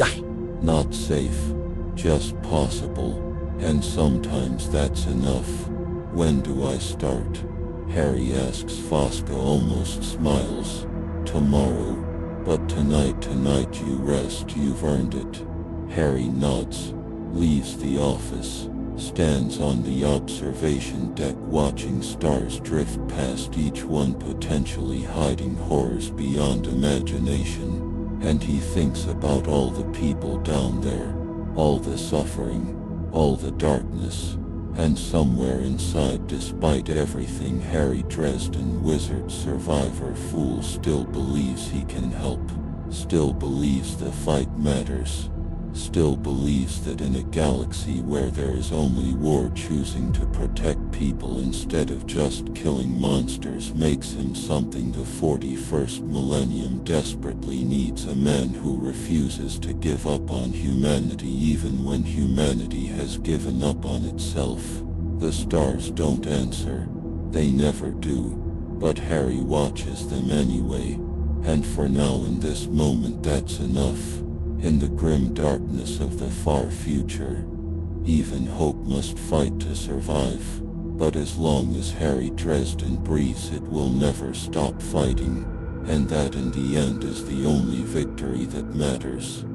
not safe, just possible. And sometimes that's enough. When do I start? Harry asks. Vaska almost smiles. Tomorrow. But tonight you rest. You've earned it. Harry nods, leaves the office, stands on the observation deck watching stars drift past, each one potentially hiding horrors beyond imagination. And he thinks about all the people down there, all the suffering, all the darkness. And somewhere inside, despite everything, Harry Dresden, wizard, survivor, fool, still believes he can help. Still believes the fight matters. Still believes that in a galaxy where there is only war, choosing to protect people instead of just killing monsters makes him something. The 41st millennium desperately needs a man who refuses to give up on humanity even when humanity has given up on itself. The stars don't answer. They never do. But Harry watches them anyway. And for now, in this moment, that's enough. In the grim darkness of the far future, even hope must fight to survive. But as long as Harry Dresden breathes, it will never stop fighting. And that in the end is the only victory that matters.